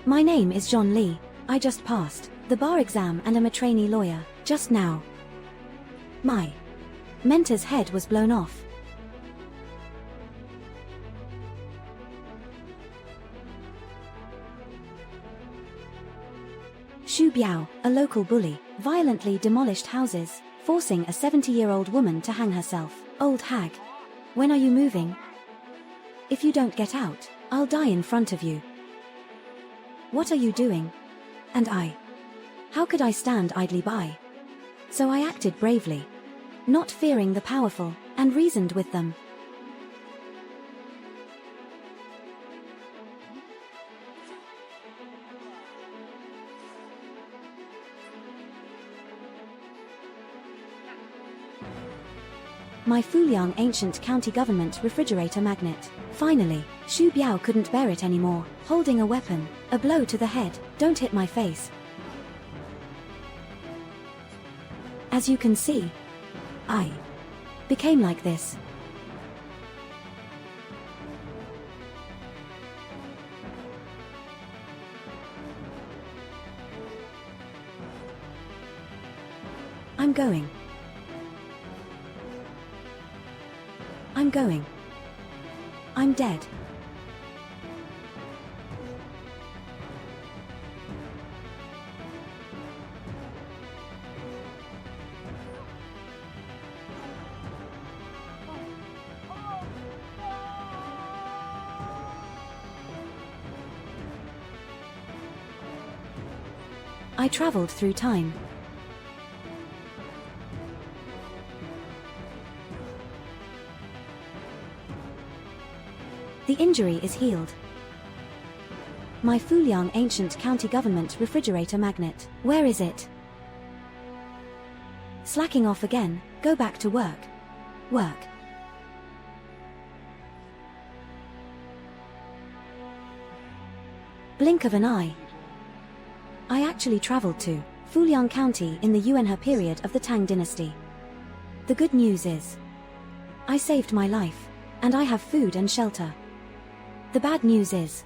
My name is John Lee. I just passed the bar exam and am a trainee lawyer, just now. My mentor's head was blown off. Xu Biao, a local bully, violently demolished houses, forcing a 70-year-old woman to hang herself. Old hag. When are you moving? If you don't get out, I'll die in front of you. What are you doing? And I. How could I stand idly by? So I acted bravely, not fearing the powerful, and reasoned with them. My Fuliang ancient county government refrigerator magnet. Finally, Xu Biao couldn't bear it anymore, holding a weapon. A blow to the head. Don't hit my face. As you can see, I became like this. I'm going. I'm dead. I traveled through time. The injury is healed. My Fuliang ancient county government refrigerator magnet. Where is it? Slacking off again. Go back to work. Work. Blink of an eye. I actually traveled to Fuliang County in the Yuanhe period of the Tang Dynasty. The good news is, I saved my life, and I have food and shelter. The bad news is,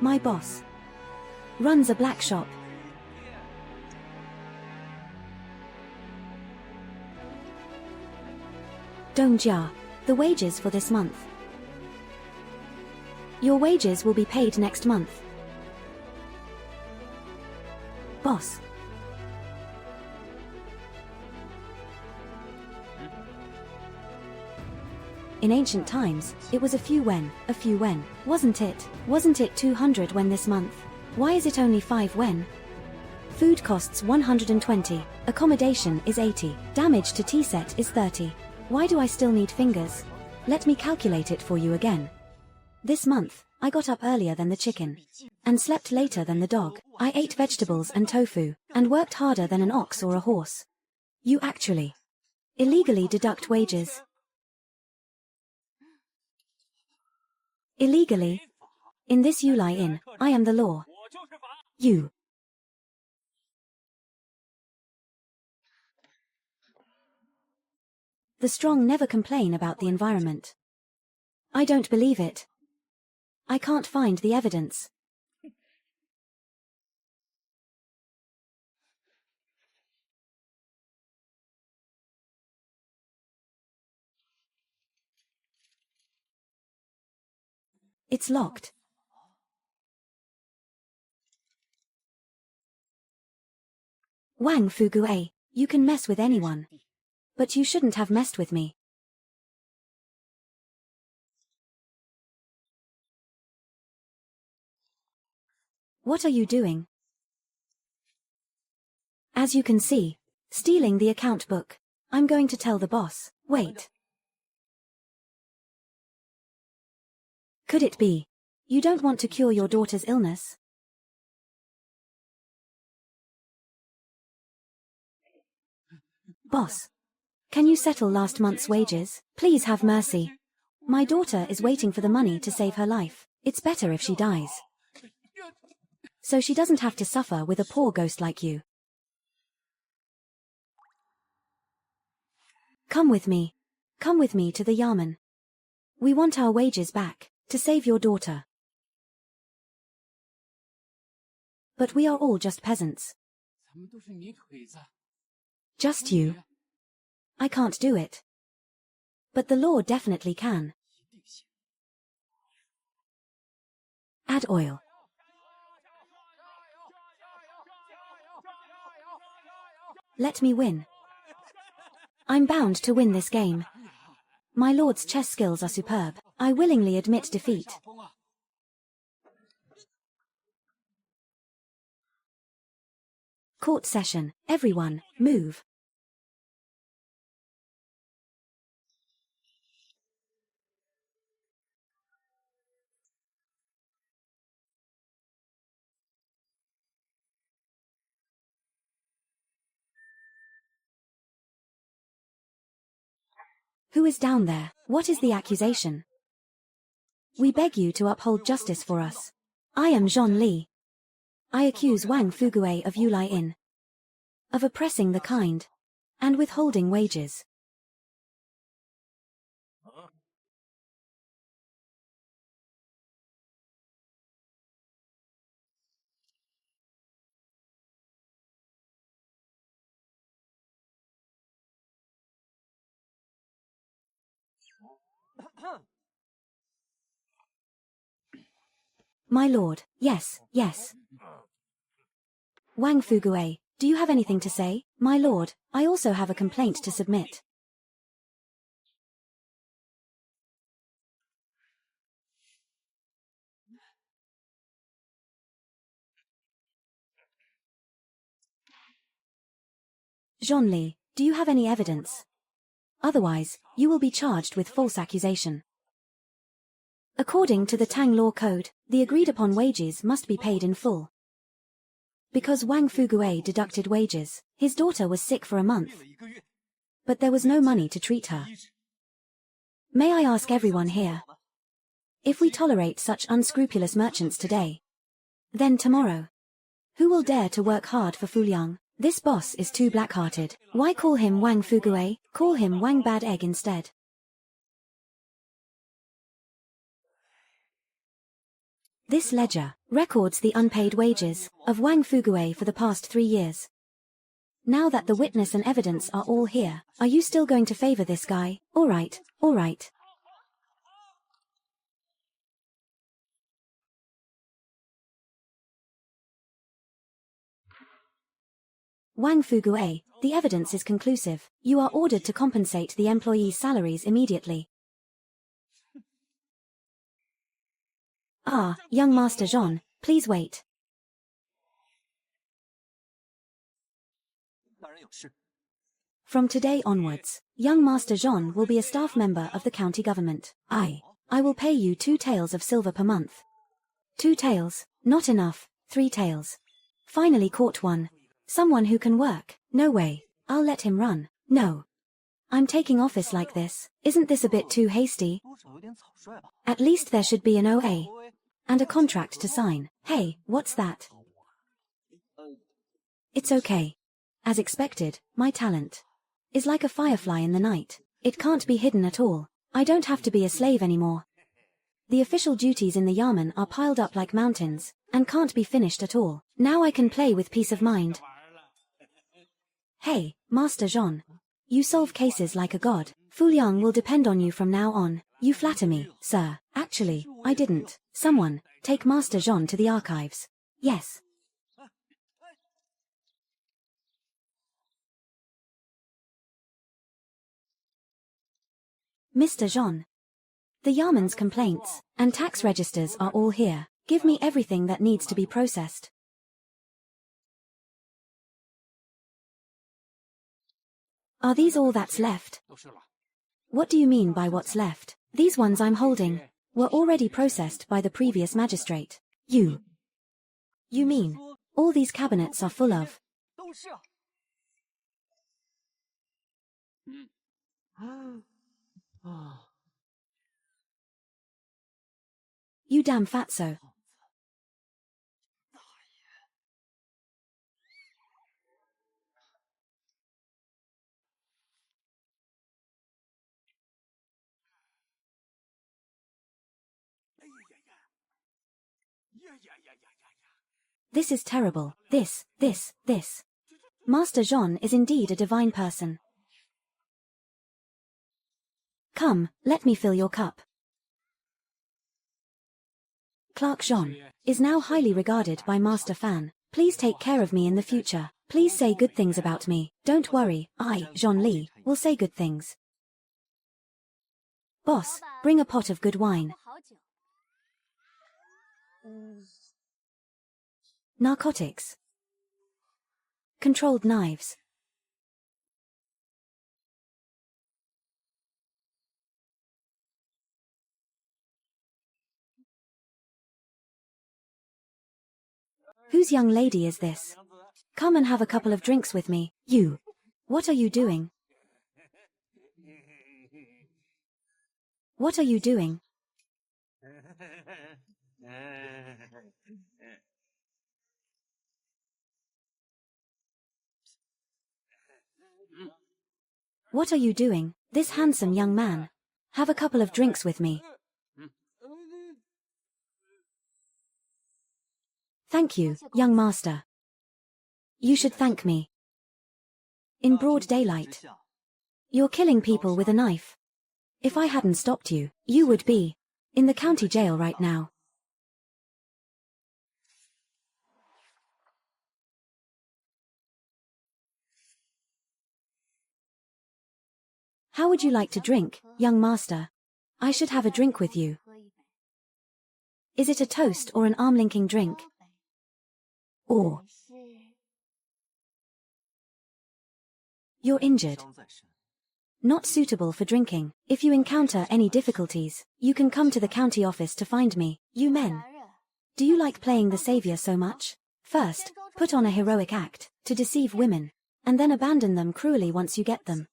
my boss runs a black shop. Dongjia, the wages for this month. Your wages will be paid next month. Boss. In ancient times, it was a few when, wasn't it? Wasn't it 200 when this month? Why is it only 5 when? Food costs 120, accommodation is 80, damage to tea set is 30. Why do I still need fingers? Let me calculate it for you again. This month, I got up earlier than the chicken, and slept later than the dog. I ate vegetables and tofu, and worked harder than an ox or a horse. You actually illegally deduct wages. Illegally? In this Yulai Inn, I am the law. You. The strong never complain about the environment. I don't believe it. I can't find the evidence. It's locked. Wang Fugue, you can mess with anyone. But you shouldn't have messed with me. What are you doing? As you can see, stealing the account book. I'm going to tell the boss. Wait. Could it be you don't want to cure your daughter's illness? Boss, can you settle last month's wages? Please have mercy. My daughter is waiting for the money to save her life. It's better if she dies, so she doesn't have to suffer with a poor ghost like you. Come with me. Come with me to the Yamen. We want our wages back, to save your daughter. But we are all just peasants. Just you. I can't do it. But the law definitely can. Add oil. Let me win. I'm bound to win this game. My lord's chess skills are superb. I willingly admit defeat. Court session. Everyone, move. Who is down there? What is the accusation? We beg you to uphold justice for us. I am Zhon Li. I accuse Wang Fugue of Yulai Inn, of oppressing the kind, and withholding wages. My lord, yes, yes. Wang Fugue, do you have anything to say? My lord, I also have a complaint to submit. Zhon Li, do you have any evidence? Otherwise, you will be charged with false accusation. According to the Tang law code, the agreed-upon wages must be paid in full. Because Wang Fugue deducted wages, his daughter was sick for a month. But there was no money to treat her. May I ask everyone here? If we tolerate such unscrupulous merchants today, then tomorrow, who will dare to work hard for Fuliang? This boss is too black-hearted. Why call him Wang Fugue? Call him Wang Bad Egg instead. This ledger records the unpaid wages of Wang Fugue for the past 3 years. Now that the witness and evidence are all here, are you still going to favor this guy? All right, all right. Wang Fugue, the evidence is conclusive. You are ordered to compensate the employees' salaries immediately. Ah, young Master Zhon, please wait. From today onwards, young Master Zhon will be a staff member of the county government. I will pay you 2 taels of silver per month. 2 taels, not enough, 3 taels. Finally caught one. Someone who can work. No way, I'll let him run. No. I'm taking office like this. Isn't this a bit too hasty? At least there should be an OA. And a contract to sign. Hey, what's that? It's okay. As expected, my talent is like a firefly in the night. It can't be hidden at all. I don't have to be a slave anymore. The official duties in the Yamen are piled up like mountains, and can't be finished at all. Now I can play with peace of mind. Hey, Master Zhon. You solve cases like a god. Fuliang will depend on you from now on. You flatter me, sir. Actually, I didn't. Someone, take Master Zhon to the archives. Yes. Mr. Zhon. The Yamen's complaints and tax registers are all here. Give me everything that needs to be processed. Are these all that's left? What do you mean by what's left? These ones I'm holding were already processed by the previous magistrate. You mean all these cabinets are full of? You damn fatso. This is terrible. This. Master Jean is indeed a divine person. Come, let me fill your cup. Clerk Jean is now highly regarded by Master Fan. Please take care of me in the future. Please say good things about me. Don't worry, I, Jean Li, will say good things. Boss, bring a pot of good wine. Narcotics. Controlled knives. Whose young lady is this? Come and have a couple of drinks with me. You. What are you doing? What are you doing? What are you doing, this handsome young man? Have a couple of drinks with me. Thank you, young master. You should thank me. In broad daylight. You're killing people with a knife. If I hadn't stopped you, you would be in the county jail right now. How would you like to drink, young master? I should have a drink with you. Is it a toast or an arm-linking drink? Or you're injured. Not suitable for drinking. If you encounter any difficulties, you can come to the county office to find me. You men. Do you like playing the savior so much? First, put on a heroic act, to deceive women, and then abandon them cruelly once you get them.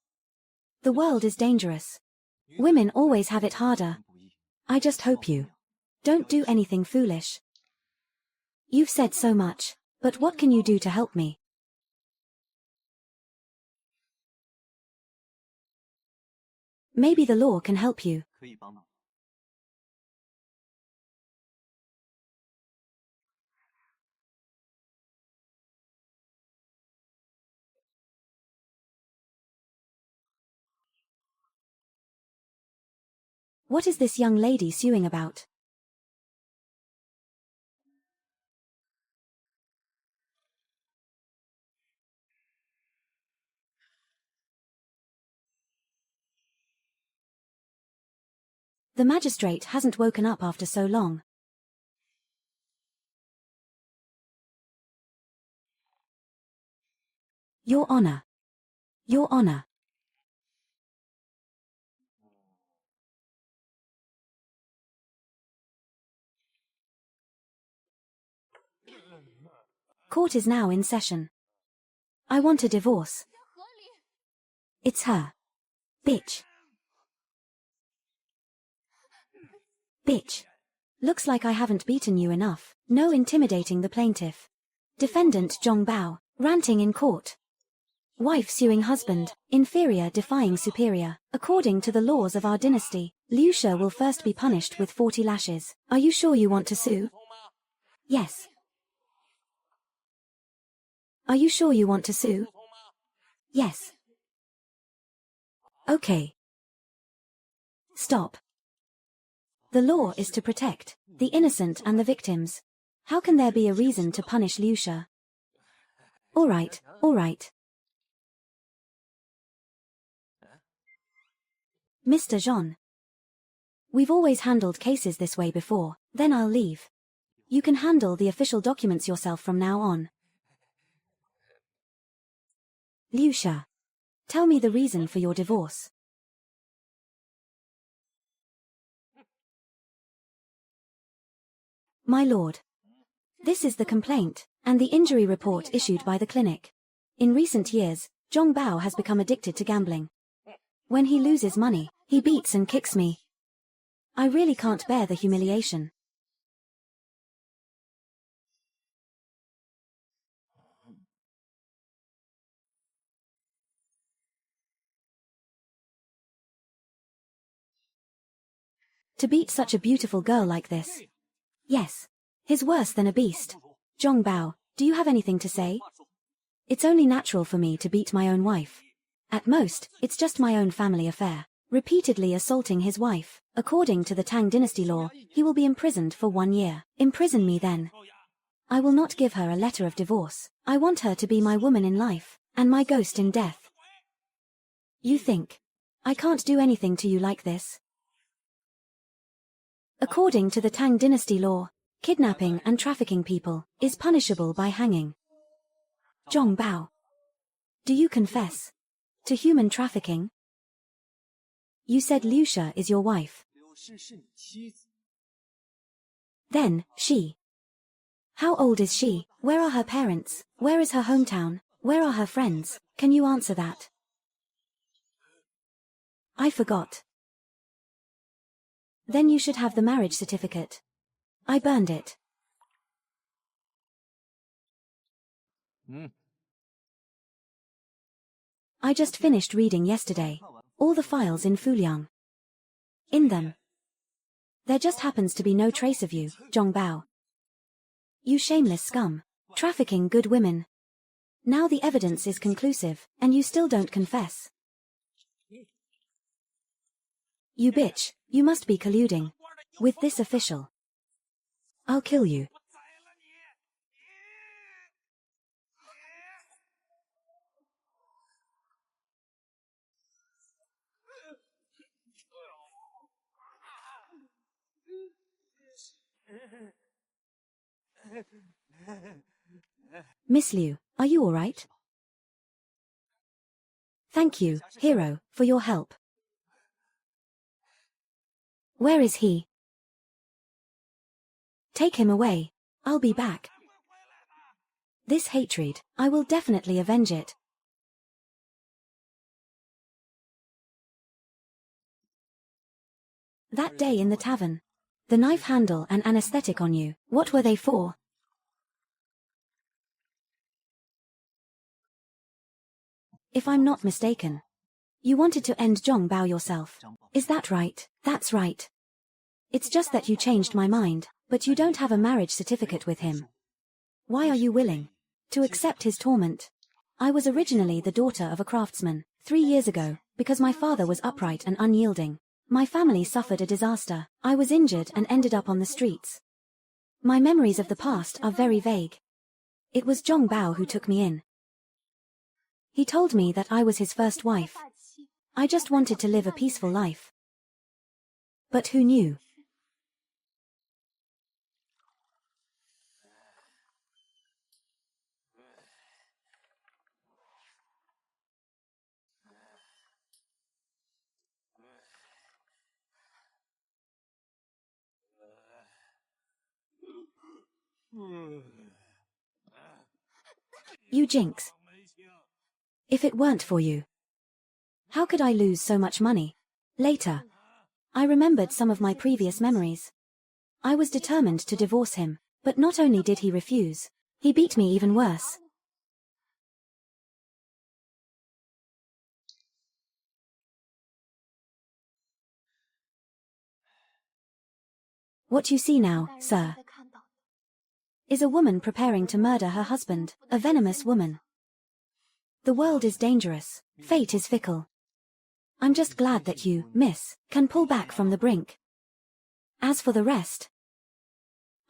The world is dangerous. Women always have it harder. I just hope you don't do anything foolish. You've said so much, but what can you do to help me? Maybe the law can help you. What is this young lady suing about? The magistrate hasn't woken up after so long. Your Honor. Your Honor. Court is now in session. I want a divorce. It's her. Bitch. Bitch. Looks like I haven't beaten you enough. No intimidating the plaintiff. Defendant Zhong Bao, ranting in court. Wife suing husband, inferior defying superior. According to the laws of our dynasty, Liu She will first be punished with 40 lashes. Are you sure you want to sue? Yes. Are you sure you want to sue? Yes. Okay. Stop. The law is to protect the innocent and the victims. How can there be a reason to punish Liu She? All right, all right. Mr. Jean. We've always handled cases this way before, then I'll leave. You can handle the official documents yourself from now on. Liu She. Tell me the reason for your divorce. My lord. This is the complaint, and the injury report issued by the clinic. In recent years, Zhong Bao has become addicted to gambling. When he loses money, he beats and kicks me. I really can't bear the humiliation. To beat such a beautiful girl like this. Yes. He's worse than a beast. Zhong Bao, do you have anything to say? It's only natural for me to beat my own wife. At most, it's just my own family affair. Repeatedly assaulting his wife. According to the Tang Dynasty law, he will be imprisoned for 1 year. Imprison me then. I will not give her a letter of divorce. I want her to be my woman in life, and my ghost in death. You think I can't do anything to you like this? According to the Tang Dynasty law, kidnapping and trafficking people is punishable by hanging. Zhong Bao, do you confess to human trafficking? You said Lucia is your wife. Then, she. How old is she? Where are her parents? Where is her hometown? Where are her friends? Can you answer that? I forgot. Then you should have the marriage certificate. I burned it. I just finished reading yesterday. All the files in Fuliang. In them. There just happens to be no trace of you, Zhong Bao. You shameless scum. Trafficking good women. Now the evidence is conclusive, and you still don't confess. You bitch, you must be colluding with this official. I'll kill you. Miss Liu, are you all right? Thank you, hero, for your help. Where is he? Take him away. I'll be back. This hatred, I will definitely avenge it. That day in the tavern. The knife handle and anesthetic on you, what were they for? If I'm not mistaken, you wanted to end Zhong Bao yourself. Is that right? That's right. It's just that you changed my mind, but you don't have a marriage certificate with him. Why are you willing to accept his torment? I was originally the daughter of a craftsman, 3 years ago, because my father was upright and unyielding. My family suffered a disaster. I was injured and ended up on the streets. My memories of the past are very vague. It was Zhong Bao who took me in. He told me that I was his first wife. I just wanted to live a peaceful life. But who knew? You jinx. If it weren't for you, how could I lose so much money? Later, I remembered some of my previous memories. I was determined to divorce him, but not only did he refuse, he beat me even worse. What you see now, sir, is a woman preparing to murder her husband, a venomous woman. The world is dangerous. Fate is fickle. I'm just glad that you, miss, can pull back from the brink. As for the rest,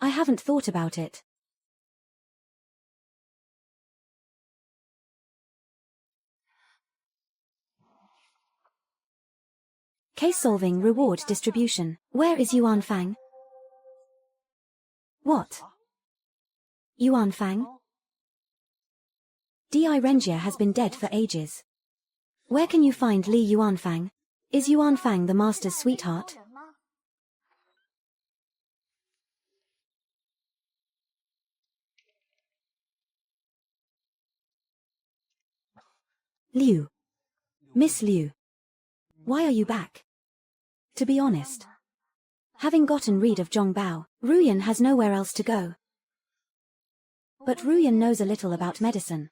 I haven't thought about it. Case solving reward distribution. Where is Yuan Fang? What? Yuan Fang? Di Renjia has been dead for ages. Where can you find Li Yuanfang? Is Yuanfang the master's sweetheart? Liu. Miss Liu. Why are you back? To be honest, having gotten rid of Zhong Bao, Ruyan has nowhere else to go. But Ruyan knows a little about medicine.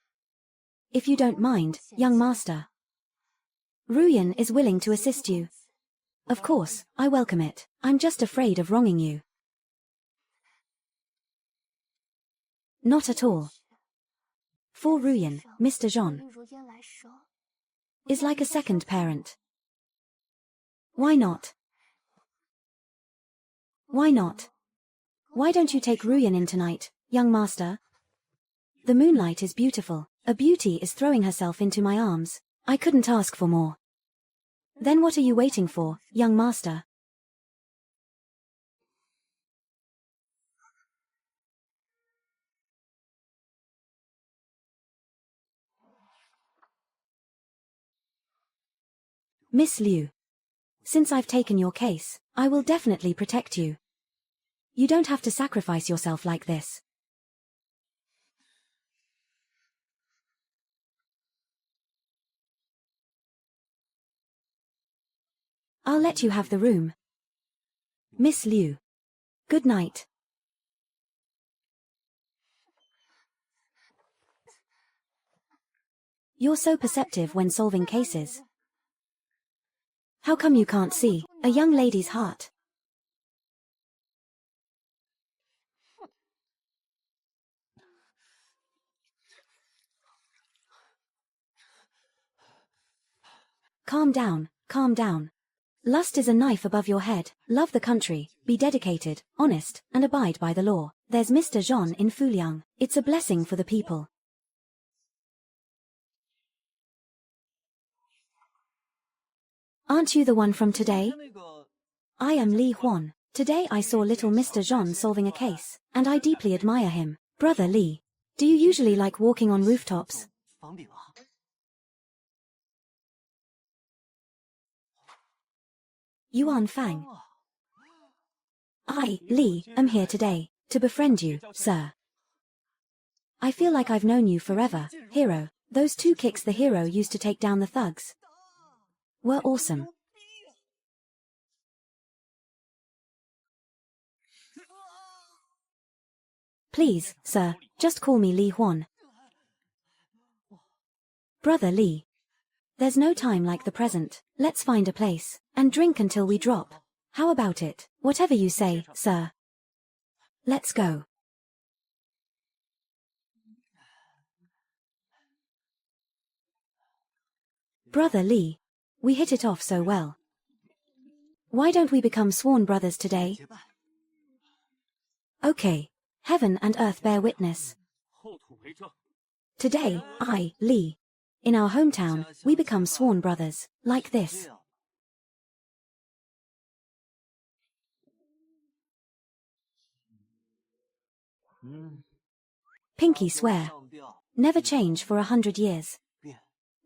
If you don't mind, young master. Ruyan is willing to assist you. Of course, I welcome it. I'm just afraid of wronging you. Not at all. For Ruyan, Mr. Jean is like a second parent. Why not? Why not? Why don't you take Ruyan in tonight, young master? The moonlight is beautiful. A beauty is throwing herself into my arms. I couldn't ask for more. Then what are you waiting for, young master? Miss Liu. Since I've taken your case, I will definitely protect you. You don't have to sacrifice yourself like this. I'll let you have the room. Miss Liu. Good night. You're so perceptive when solving cases. How come you can't see a young lady's heart? Calm down, calm down. Lust is a knife above your head. Love the country, be dedicated, honest, and abide by the law. There's Mr. Jean in Fuliang. It's a blessing for the people. Aren't you the one from today? I am Li Huan. Today I saw little Mr. Jean solving a case, and I deeply admire him. Brother Li, do you usually like walking on rooftops? Yuan Fang. I, Li, am here today to befriend you, sir. I feel like I've known you forever, hero. Those 2 kicks the hero used to take down the thugs were awesome. Please, sir, just call me Li Huan. Brother Li. There's no time like the present. Let's find a place and drink until we drop. How about it? Whatever you say, sir. Let's go. Brother Li. We hit it off so well. Why don't we become sworn brothers today? Okay. Heaven and earth bear witness. Today, I, Li. In our hometown, we become sworn brothers, like this. Pinky swear. Never change for 100 years.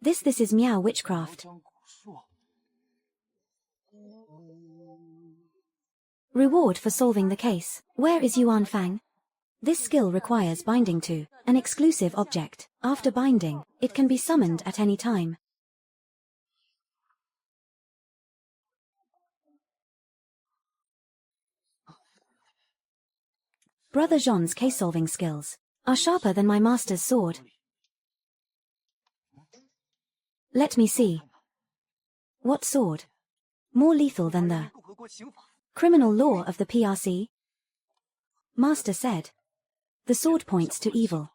This is Miao witchcraft. Reward for solving the case. Where is Yuan Fang? This skill requires binding to an exclusive object. After binding, it can be summoned at any time. Brother Jean's case-solving skills are sharper than my master's sword. Let me see. What sword? More lethal than the criminal law of the PRC? Master said. The sword points to evil.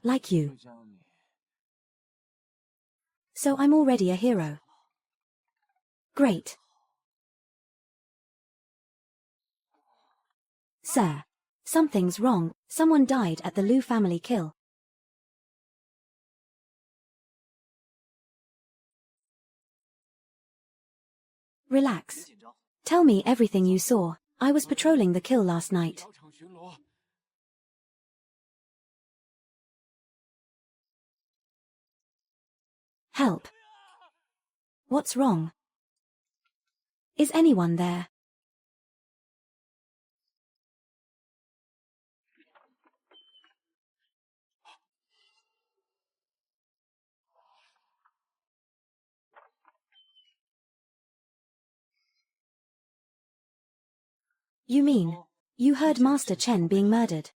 Like you. So I'm already a hero. Great. Sir, something's wrong. Someone died at the Liu family kill. Relax. Tell me everything you saw. I was patrolling the kill last night. Help. What's wrong? Is anyone there? You mean, you heard Master Chen being murdered?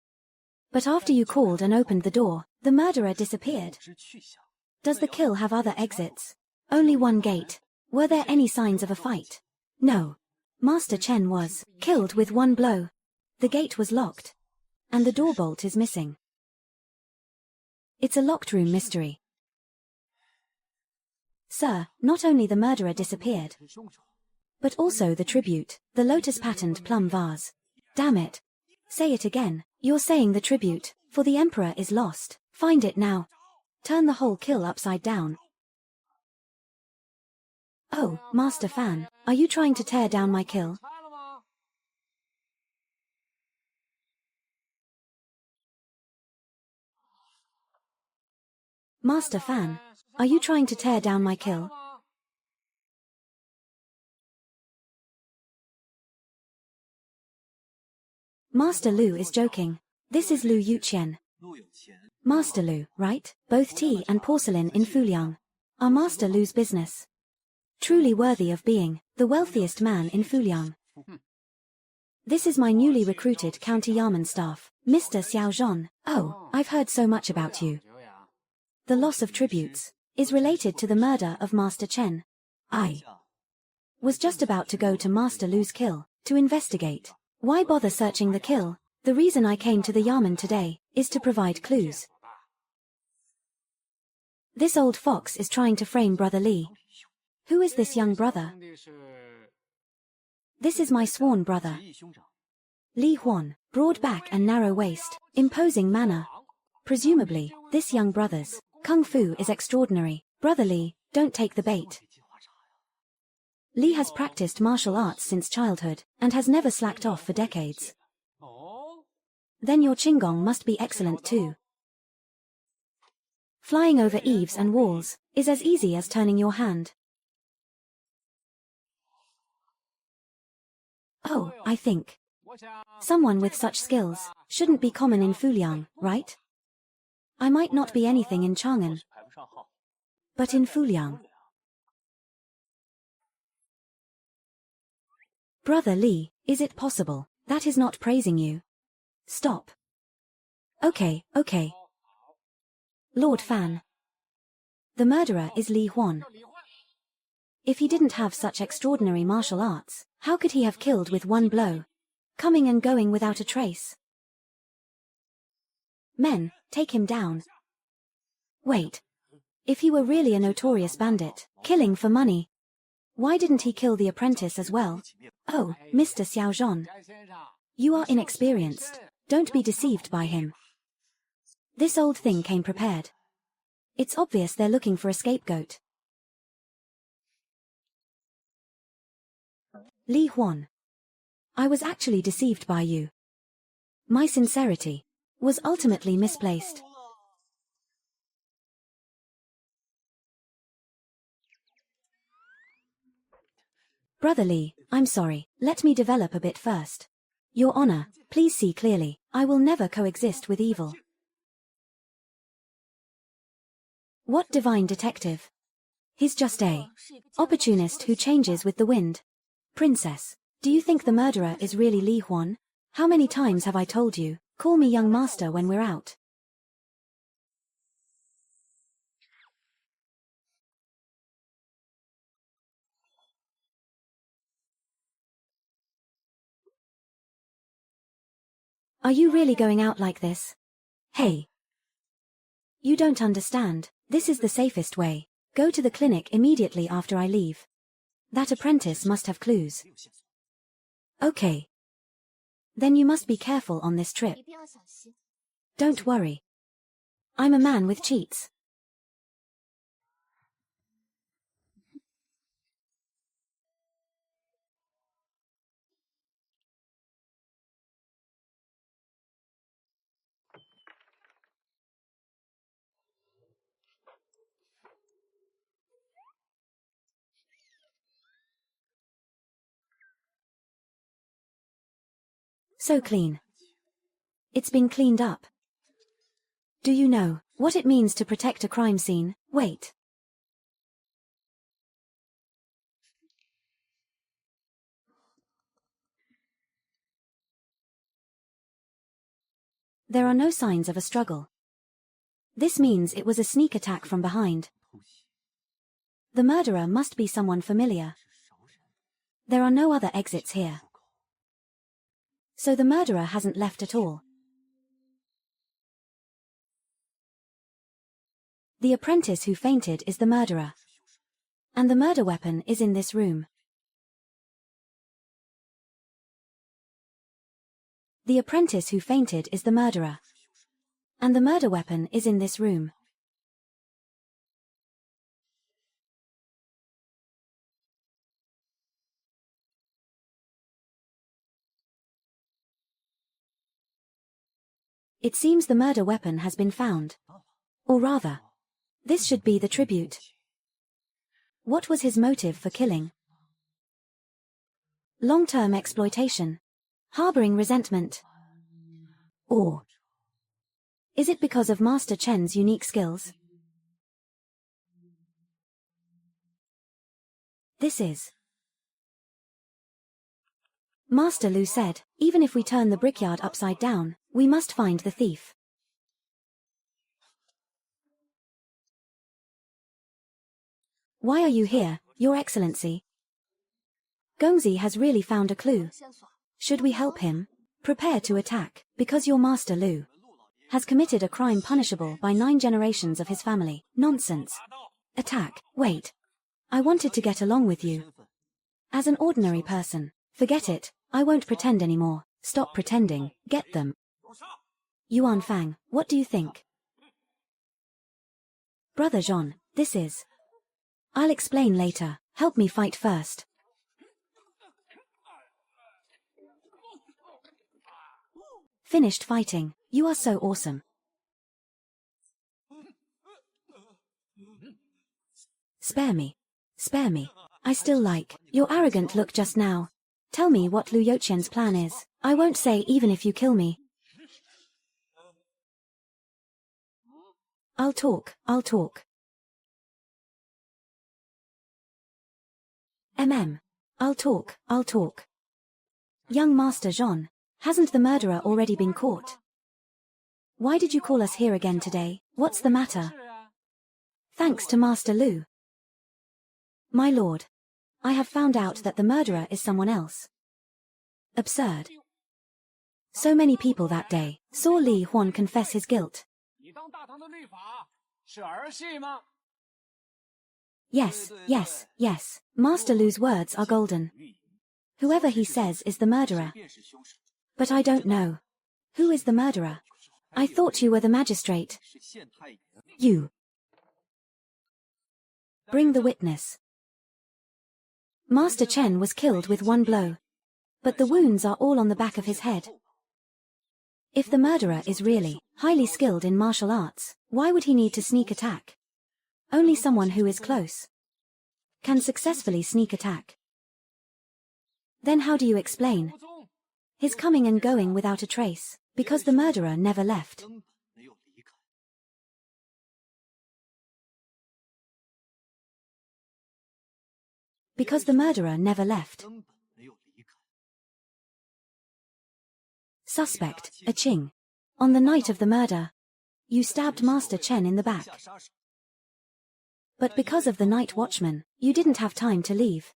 But after you called and opened the door, the murderer disappeared. Does the kill have other exits? Only one gate. Were there any signs of a fight? No. Master Chen was killed with one blow. The gate was locked. and the door bolt is missing. It's a locked room mystery. Sir, not only the murderer disappeared, but also the tribute, the lotus-patterned plum vase. Damn it. Say it again. You're saying the tribute, for the Emperor is lost. Find it now. Turn the whole kill upside down. Oh, Master Fan, are you trying to tear down my kill? Master Fan, are you trying to tear down my kill? Master Lu is joking. This is Lu Yuqian. Master Lu, right? Both tea and porcelain in Fuliang are Master Lu's business. Truly worthy of being the wealthiest man in Fuliang. This is my newly recruited county Yamen staff, Mr. Xiao Zhon. Oh, I've heard so much about you. The loss of tributes is related to the murder of Master Chen. I was just about to go to Master Lu's kill to investigate. Why bother searching the kill? The reason I came to the Yamen today is to provide clues. This old fox is trying to frame Brother Li. Who is this young brother? This is my sworn brother. Li Huan, broad back and narrow waist, imposing manner. Presumably, this young brother's kung fu is extraordinary. Brother Li, don't take the bait. Li has practiced martial arts since childhood, and has never slacked off for decades. Then your Qinggong must be excellent too. Flying over eaves and walls is as easy as turning your hand. Oh, I think someone with such skills shouldn't be common in Fuliang, right? I might not be anything in Chang'an, but in Fuliang. Brother Li, is it possible? That is not praising you. Stop. Okay. Lord Fan. The murderer is Li Huan. If he didn't have such extraordinary martial arts, how could he have killed with one blow? Coming and going without a trace. Men, take him down. Wait. If he were really a notorious bandit, killing for money, why didn't he kill the apprentice as well? Oh, Mr. Xiao Zhon. You are inexperienced. Don't be deceived by him. This old thing came prepared. It's obvious they're looking for a scapegoat. Li Huan. I was actually deceived by you. My sincerity was ultimately misplaced. Brother Li, I'm sorry. Let me develop a bit first. Your Honor, please see clearly. I will never coexist with evil. What divine detective? He's just a opportunist who changes with the wind. Princess, do you think the murderer is really Li Huan? How many times have I told you, call me young master when we're out? Are you really going out like this? Hey. You don't understand. This is the safest way. Go to the clinic immediately after I leave. That apprentice must have clues. Okay. Then you must be careful on this trip. Don't worry. I'm a man with cheats. So clean. It's been cleaned up. Do you know what it means to protect a crime scene? Wait. There are no signs of a struggle. This means it was a sneak attack from behind. The murderer must be someone familiar. There are no other exits here. So the murderer hasn't left at all. The apprentice who fainted is the murderer. And the murder weapon is in this room. The apprentice who fainted is the murderer. And the murder weapon is in this room. It seems the murder weapon has been found. Or rather, this should be the tribute. What was his motive for killing? Long-term exploitation? Harboring resentment? Or is it because of Master Chen's unique skills? This is. Master Lu said, even if we turn the brickyard upside down, we must find the thief. Why are you here, Your Excellency? Gongzi has really found a clue. Should we help him? Prepare to attack, because your Master Lu has committed a crime punishable by 9 generations of his family. Nonsense. Attack. Wait. I wanted to get along with you. As an ordinary person. Forget it, I won't pretend anymore. Stop pretending, get them. Yuan Fang, what do you think? Brother Jean, this is. I'll explain later, help me fight first. Finished fighting, you are so awesome. Spare me. Spare me. I still like your arrogant look just now. Tell me what Lu Youqian's plan is. I won't say even if you kill me. I'll talk. I'll talk. Young Master Jean, hasn't the murderer already been caught? Why did you call us here again today? What's the matter? Thanks to Master Lu. My lord, I have found out that the murderer is someone else. Absurd. So many people that day saw Li Huan confess his guilt. Yes. Master Lu's words are golden. Whoever he says is the murderer. But I don't know. Who is the murderer? I thought you were the magistrate. You. Bring the witness. Master Chen was killed with 1 blow. But the wounds are all on the back of his head. If the murderer is really highly skilled in martial arts, why would he need to sneak attack? Only someone who is close can successfully sneak attack. Then how do you explain his coming and going without a trace? Because the murderer never left. Because the murderer never left. Suspect, a Qing. On the night of the murder, you stabbed Master Chen in the back. But because of the night watchman, you didn't have time to leave.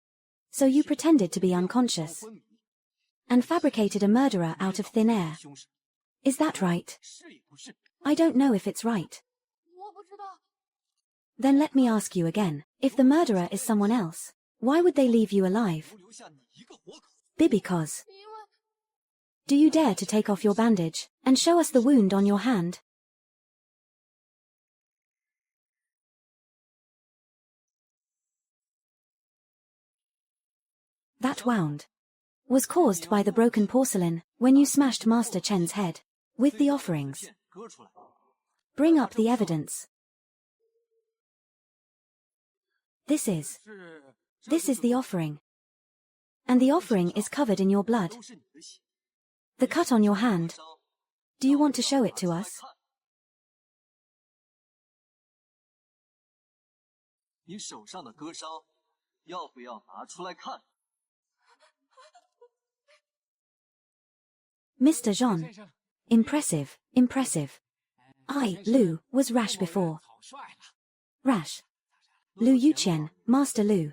So you pretended to be unconscious. And fabricated a murderer out of thin air. Is that right? I don't know if it's right. Then let me ask you again, if the murderer is someone else, why would they leave you alive? Because. Do you dare to take off your bandage, and show us the wound on your hand? That wound was caused by the broken porcelain, when you smashed Master Chen's head with the offerings. Bring up the evidence. This is the offering. And the offering is covered in your blood. The cut on your hand. Do you want to show it to us? Mr. Jean. Impressive. I, Lu, was rash before. Rash. Lu Youqian, Master Lu.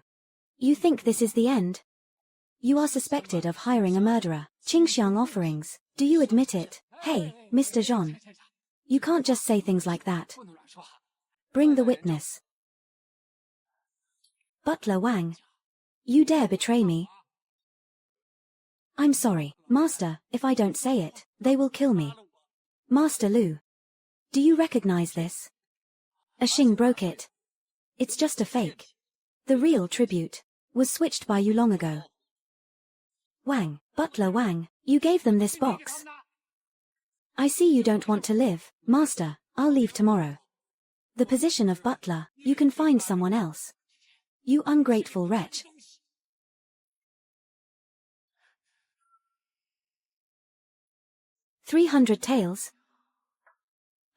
You think this is the end? You are suspected of hiring a murderer. Qingxiang offerings. Do you admit it? Hey, Mr. Jean. You can't just say things like that. Bring the witness. Butler Wang. You dare betray me? I'm sorry, Master, if I don't say it, they will kill me. Master Lu. Do you recognize this? A Xing broke it. It's just a fake. The real tribute was switched by you long ago. Wang, Butler Wang, you gave them this box. I see you don't want to live, Master, I'll leave tomorrow. The position of butler, you can find someone else. You ungrateful wretch. "300 taels?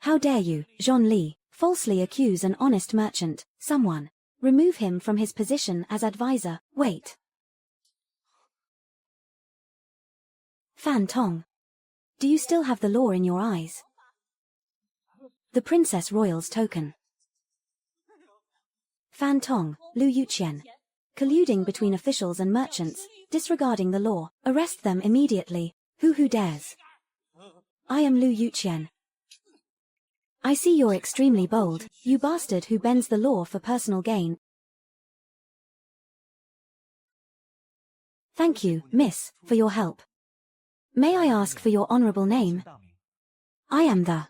How dare you, Zhon Li, falsely accuse an honest merchant, someone. Remove him from his position as advisor, wait. Fan Tong. Do you still have the law in your eyes? The Princess Royal's token. Fan Tong, Lu Yuqian. Colluding between officials and merchants, disregarding the law, arrest them immediately, who dares? I am Lu Yuqian. I see you're extremely bold, you bastard who bends the law for personal gain. Thank you, miss, for your help. May I ask for your honorable name? I am the...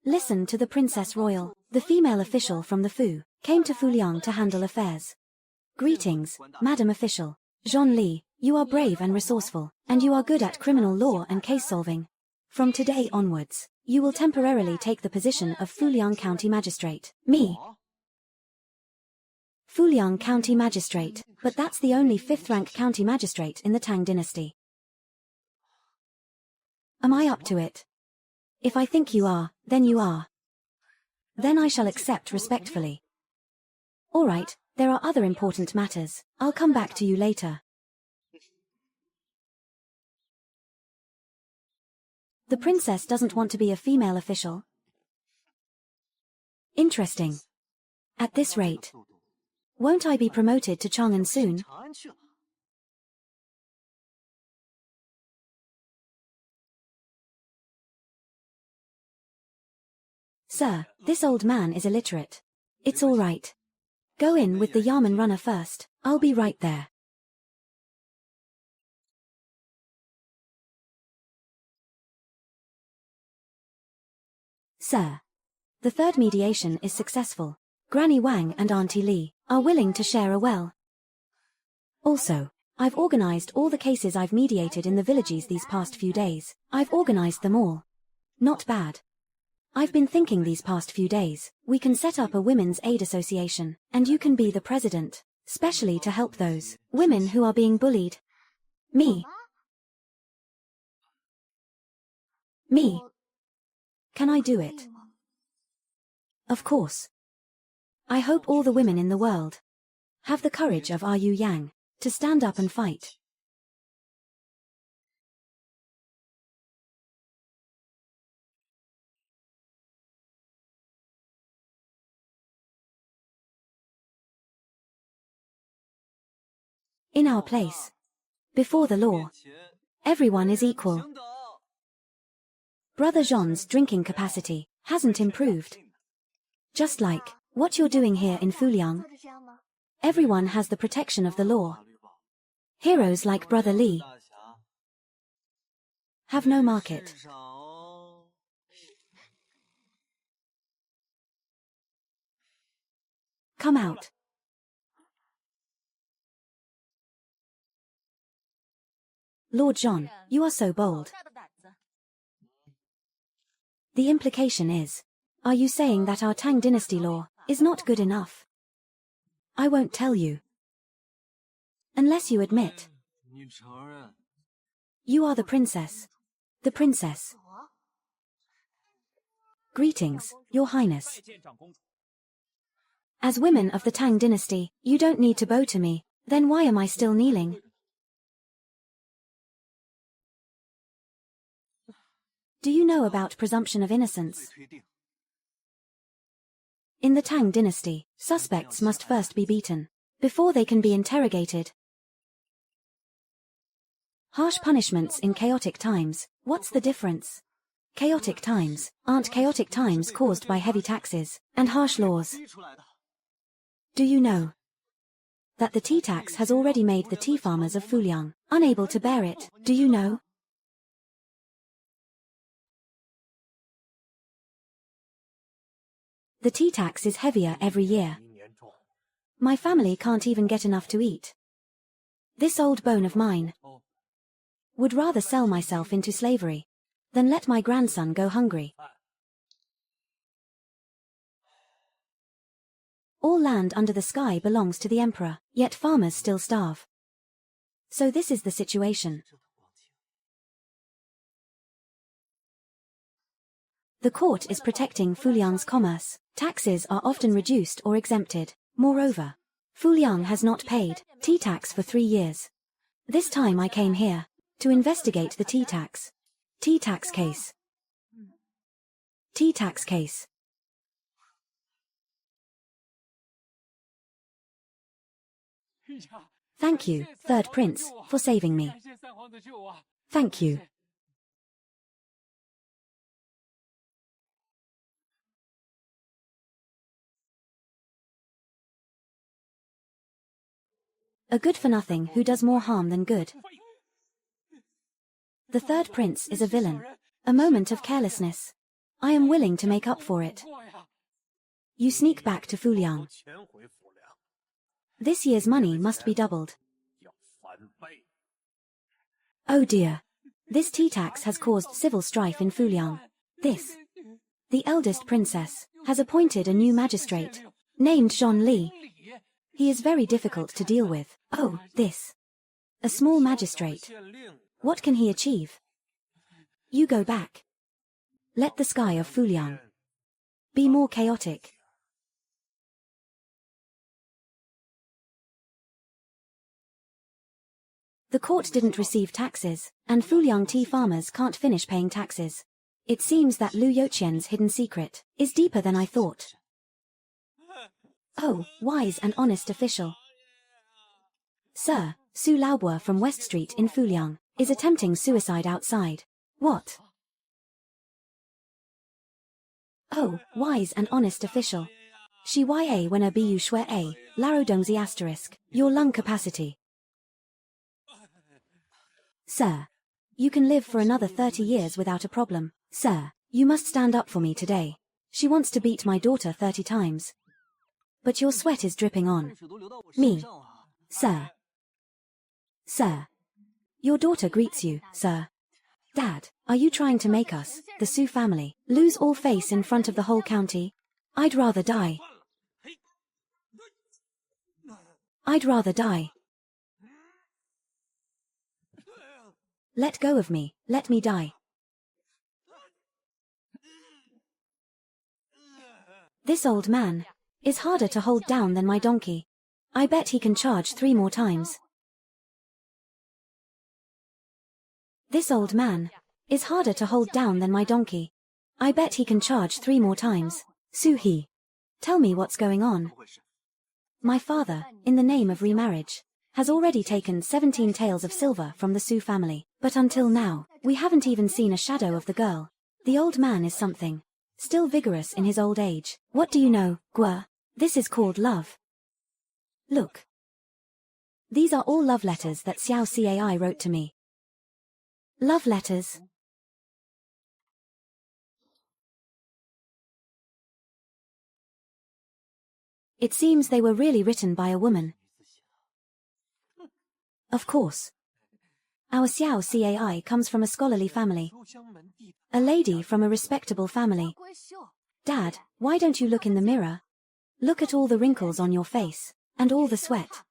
Listen to the Princess Royal, the female official from the Fu, came to Fuliang to handle affairs. Greetings, Madam Official. Zhon Li, you are brave and resourceful, and you are good at criminal law and case solving. From today onwards, you will temporarily take the position of Fuliang County Magistrate. Me. Fuliang County Magistrate, but that's the only 5th-rank county magistrate in the Tang Dynasty. Am I up to it? If I think you are, then you are. Then I shall accept respectfully. All right, there are other important matters. I'll come back to you later. The princess doesn't want to be a female official. Interesting. At this rate, won't I be promoted to Chang'an soon? Sir, this old man is illiterate. It's all right. Go in with the Yamen runner first, I'll be right there. Sir. The third mediation is successful. Granny Wang and Auntie Li are willing to share a well. Also, I've organized all the cases I've mediated in the villages these past few days. I've organized them all. Not bad. I've been thinking these past few days, we can set up a women's aid association, and you can be the president, specially to help those women who are being bullied. Me. Can I do it? Of course. I hope all the women in the world have the courage of Yu Yang to stand up and fight. In our place, before the law, everyone is equal. Brother Jean's drinking capacity hasn't improved. Just like what you're doing here in Fuliang. Everyone has the protection of the law. Heroes like Brother Li have no market. Come out. Lord John, you are so bold. The implication is, are you saying that our Tang Dynasty law is not good enough? I won't tell you. Unless you admit. You are the princess. The princess. Greetings, Your Highness. As women of the Tang Dynasty, you don't need to bow to me, then why am I still kneeling? Do you know about presumption of innocence? In the Tang Dynasty, suspects must first be beaten before they can be interrogated. Harsh punishments in chaotic times, what's the difference? Chaotic times. Aren't chaotic times caused by heavy taxes and harsh laws? Do you know that the tea tax has already made the tea farmers of Fuliang unable to bear it? Do you know? The tea tax is heavier every year. My family can't even get enough to eat. This old bone of mine would rather sell myself into slavery than let my grandson go hungry. All land under the sky belongs to the emperor, yet farmers still starve. So this is the situation. The court is protecting Fuliang's commerce. Taxes are often reduced or exempted. Moreover, Fuliang has not paid tea tax for 3 years. This time I came here to investigate the tea tax. Tea tax case. Tea tax case. Thank you, Third Prince, for saving me. Thank you. A good-for-nothing who does more harm than good. The Third Prince is a villain. A moment of carelessness. I am willing to make up for it. You sneak back to Fuliang. This year's money must be doubled. Oh dear. This tea tax has caused civil strife in Fuliang. The eldest princess, has appointed a new magistrate, named Zhon Li. He is very difficult to deal with. Oh, a small magistrate. What can he achieve? You go back. Let the sky of Fuliang be more chaotic. The court didn't receive taxes, and Fuliang tea farmers can't finish paying taxes. It seems that Liu Youqian's hidden secret is deeper than I thought. Oh, wise and honest official. Sir, Su Laobo from West Street in Fuliang is attempting suicide outside. What? Oh, wise and honest official. Shi ya when a bu shui a, laro dongzi asterisk, your lung capacity. Sir, you can live for another 30 years without a problem. Sir, you must stand up for me today. She wants to beat my daughter 30 times. But your sweat is dripping on me. Sir. Sir. Your daughter greets you, sir. Dad, are you trying to make us, the Su family, lose all face in front of the whole county? I'd rather die. I'd rather die. Let go of me, let me die. This old man is harder to hold down than my donkey. I bet he can charge 3 more times. This old man is harder to hold down than my donkey. I bet he can charge 3 more times. Su-hee, tell me what's going on. My father, in the name of remarriage, has already taken 17 taels of silver from the Su family, but until now, we haven't even seen a shadow of the girl. The old man is something. Still vigorous in his old age. What do you know, Gua? This is called love. Look. These are all love letters that Xiao Cai wrote to me. Love letters. It seems they were really written by a woman. Of course. Our Xiao Cai comes from a scholarly family. A lady from a respectable family. Dad, why don't you look in the mirror? Look at all the wrinkles on your face, and all the sweat.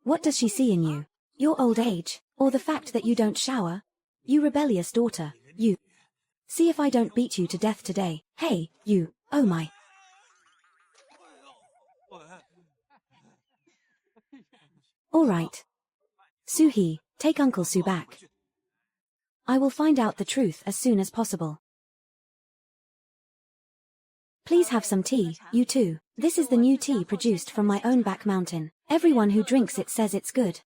What does she see in you? Your old age, or the fact that you don't shower? You rebellious daughter, you. See if I don't beat you to death today. Hey, you, oh my. All right. Su-hee, take Uncle Su back. I will find out the truth as soon as possible. Please have some tea, you too. This is the new tea produced from my own back mountain. Everyone who drinks it says it's good.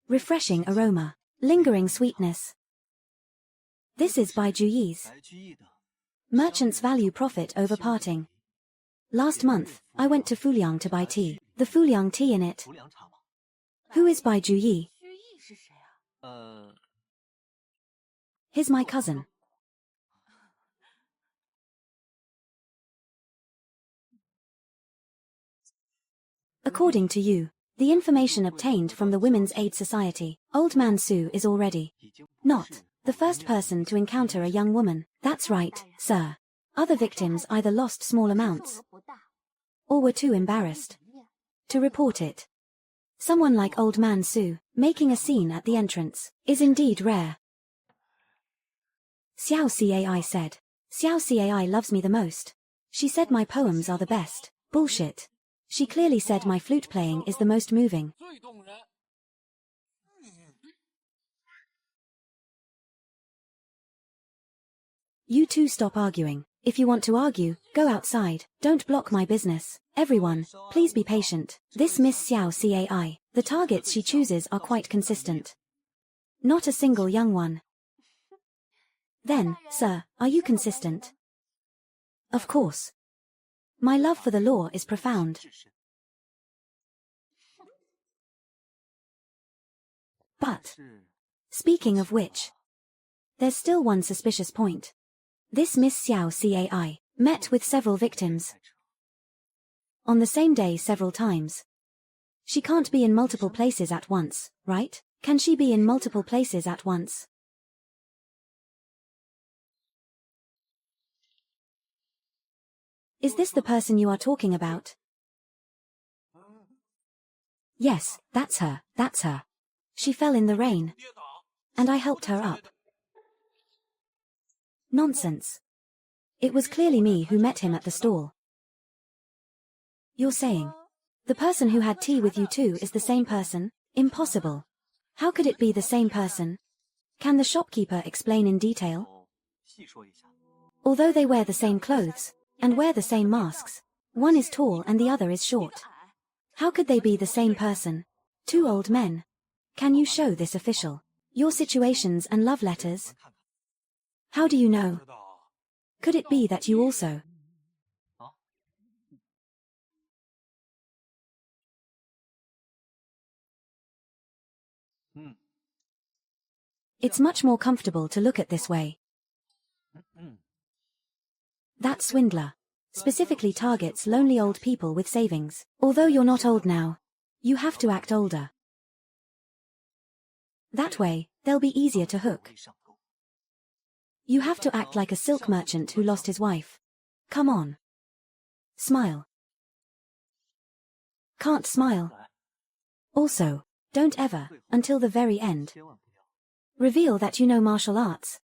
Refreshing aroma. Lingering sweetness. This is by Juyi's. Merchants value profit over parting. Last month, I went to Fuliang to buy tea. The Fuliang tea in it. Who is by Juyi? He's my cousin. According to you, the information obtained from the Women's Aid Society, Old Man Su is already not the first person to encounter a young woman. That's right, sir. Other victims either lost small amounts or were too embarrassed to report it. Someone like Old Man Su, making a scene at the entrance, is indeed rare. Xiao Cai said. Xiao Cai loves me the most. She said my poems are the best. Bullshit. She clearly said my flute playing is the most moving. You two stop arguing. If you want to argue, go outside. Don't block my business. Everyone, please be patient. This Miss Xiao Cai, the targets she chooses are quite consistent. Not a single young one. Then, sir, are you consistent? Of course. My love for the law is profound. But, speaking of which, there's still one suspicious point. This Miss Xiao Cai met with several victims on the same day several times. She can't be in multiple places at once, right? Can she be in multiple places at once? Is this the person you are talking about? Yes, that's her, that's her. She fell in the rain, and I helped her up. Nonsense. It was clearly me who met him at the stall. You're saying the person who had tea with you too is the same person? Impossible. How could it be the same person? Can the shopkeeper explain in detail? Although they wear the same clothes, and wear the same masks, one is tall and the other is short. How could they be the same person? Two old men. Can you show this official? Your situations and love letters? How do you know? Could it be that you also? It's much more comfortable to look at this way. That swindler specifically targets lonely old people with savings. Although you're not old now, you have to act older. That way, they'll be easier to hook. You have to act like a silk merchant who lost his wife. Come on. Smile. Can't smile. Also, don't ever, until the very end, reveal that you know martial arts.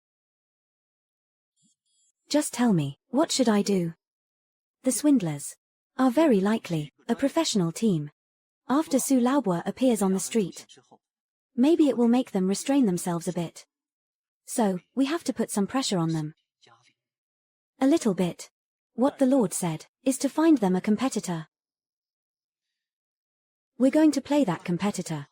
Just tell me, what should I do? The swindlers are very likely a professional team. After Su Laobua appears on the street, maybe it will make them restrain themselves a bit. So, we have to put some pressure on them. A little bit. What the Lord said is to find them a competitor. We're going to play that competitor.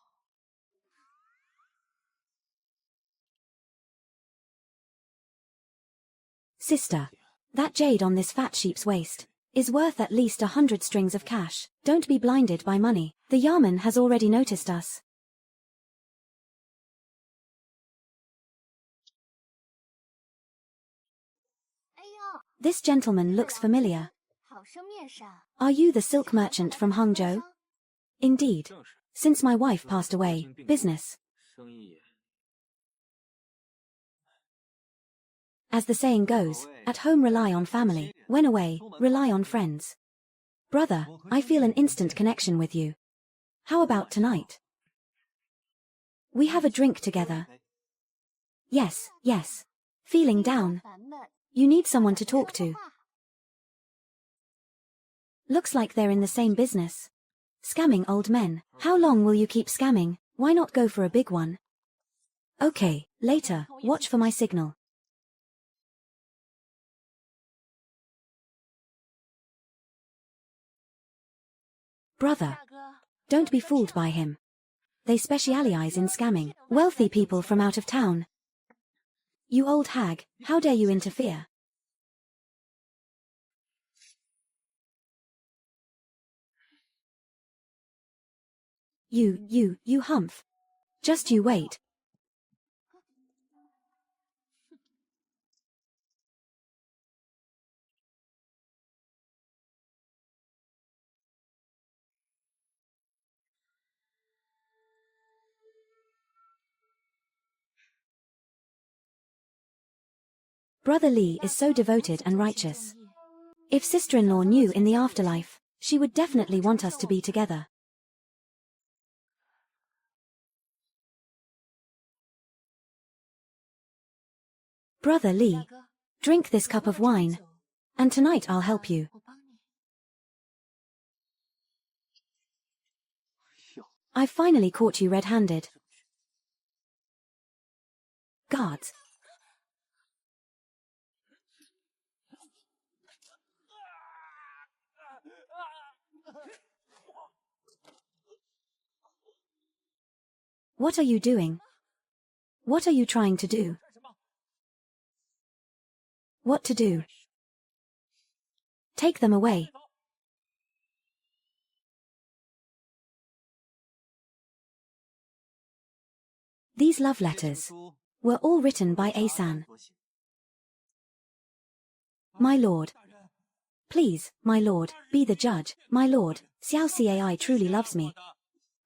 Sister, that jade on this fat sheep's waist is worth at least 100 strings of cash. Don't be blinded by money. The Yamen has already noticed us. This gentleman looks familiar. Are you the silk merchant from Hangzhou? Indeed. Since my wife passed away, business. As the saying goes, at home rely on family, when away, rely on friends. Brother, I feel an instant connection with you. How about tonight? We have a drink together. Yes, yes. Feeling down? You need someone to talk to. Looks like they're in the same business. Scamming old men. How long will you keep scamming? Why not go for a big one? Okay, later, watch for my signal. Brother, don't be fooled by him. They specialize in scamming wealthy people from out of town. You old hag, how dare you interfere? You humph. Just you wait. Brother Lee is so devoted and righteous. If sister-in-law knew in the afterlife, she would definitely want us to be together. Brother Lee, drink this cup of wine, and tonight I'll help you. I've finally caught you red-handed. Guards. What are you doing? What are you trying to do? What to do? Take them away. These love letters were all written by Asan. My lord. Please, my lord, be the judge. My lord, Xiao Cai truly loves me.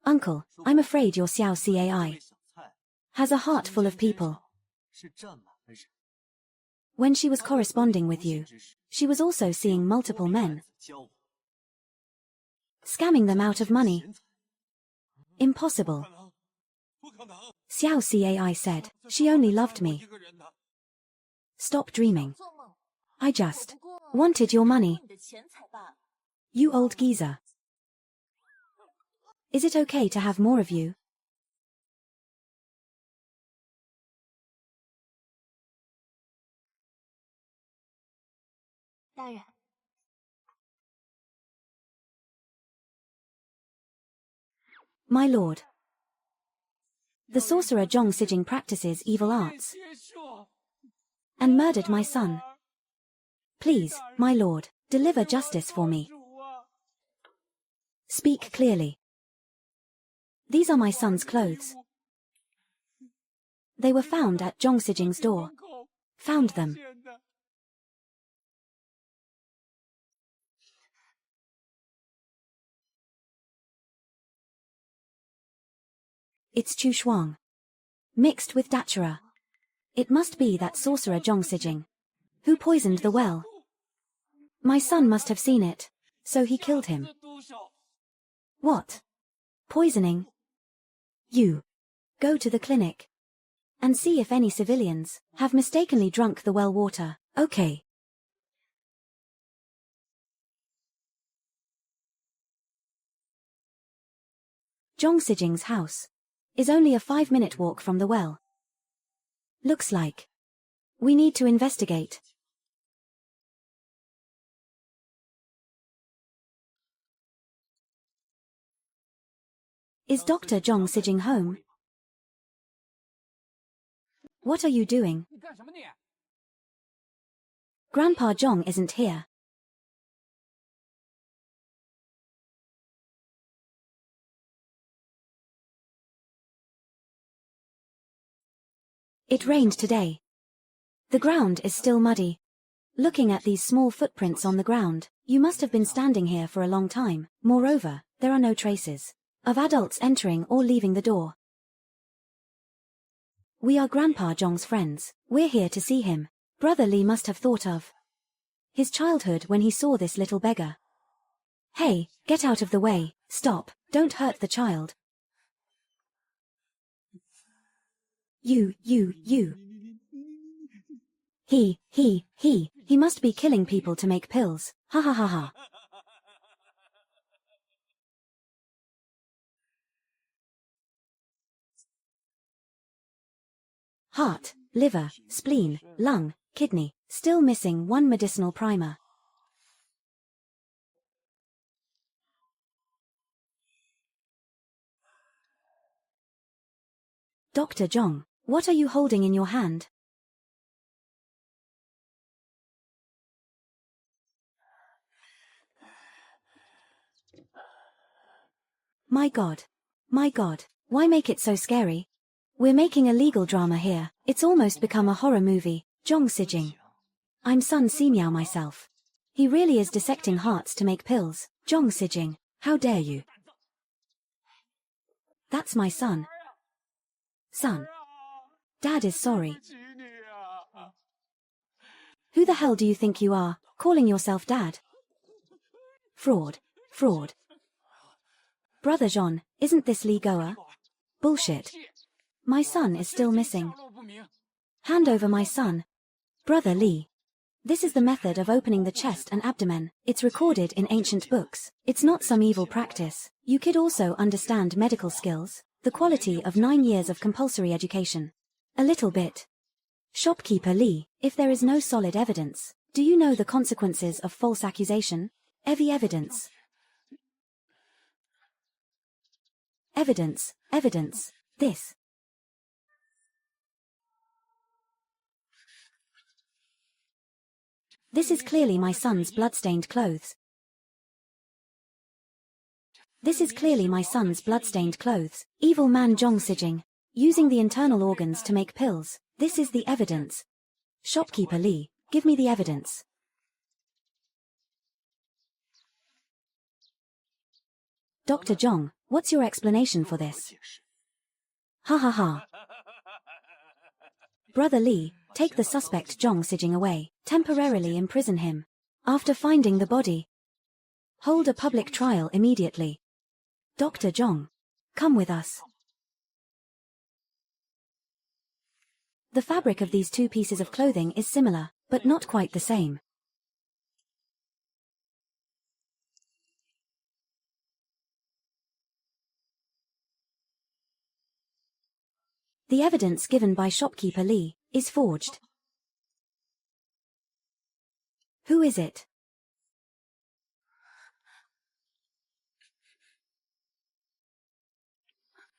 Uncle, I'm afraid your Xiao Cai has a heart full of people. When she was corresponding with you, she was also seeing multiple men, scamming them out of money. Impossible. Xiao Cai said, she only loved me. Stop dreaming. I just wanted your money. You old geezer. Is it okay to have more of you? My lord. The sorcerer Zhong Sijing practices evil arts and murdered my son. Please, my lord, deliver justice for me. Speak clearly. These are my son's clothes. They were found at Zhong Sijing's door. Found them. It's Chu Shuang. Mixed with Dachara. It must be that sorcerer Zhong Sijing, who poisoned the well. My son must have seen it, so he killed him. What? Poisoning? You. Go to the clinic and see if any civilians have mistakenly drunk the well water. Okay. Zhong Sijing's house is only a 5-minute walk from the well. Looks like we need to investigate. Is Dr. Zhong Sijing home? What are you doing? Grandpa Zhong isn't here. It rained today. The ground is still muddy. Looking at these small footprints on the ground, you must have been standing here for a long time. Moreover, there are no traces of adults entering or leaving the door. We are Grandpa Zhong's friends. We're here to see him. Brother Lee must have thought of his childhood when he saw this little beggar. Hey, get out of the way. Stop. Don't hurt the child. You. He must be killing people to make pills. Ha ha ha ha. Heart, liver, spleen, lung, kidney, still missing one medicinal primer. Dr. Zhong, what are you holding in your hand? My God. My God, why make it so scary? We're making a legal drama here. It's almost become a horror movie. Zhong Sijing. I'm Sun Simiao myself. He really is dissecting hearts to make pills. Zhong Sijing, how dare you? That's my son. Son. Dad is sorry. Who the hell do you think you are, calling yourself dad? Fraud. Fraud. Brother Zhong, isn't this Li Goa? Bullshit. My son is still missing. Hand over my son. Brother Li. This is the method of opening the chest and abdomen. It's recorded in ancient books. It's not some evil practice. You could also understand medical skills, the quality of 9 years of compulsory education. A little bit. Shopkeeper Li, if there is no solid evidence, do you know the consequences of false accusation? Evidence. Evidence, evidence, this. This is clearly my son's blood-stained clothes. This is clearly my son's blood-stained clothes. Evil man Zhong Sijing, using the internal organs to make pills. This is the evidence. Shopkeeper Li, give me the evidence. Dr. Zhong, what's your explanation for this? Ha ha ha. Brother Li, take the suspect Zhong Sijing away, temporarily imprison him. After finding the body, hold a public trial immediately. Dr. Zhong, come with us. The fabric of these two pieces of clothing is similar, but not quite the same. The evidence given by shopkeeper Li is forged. Who is it?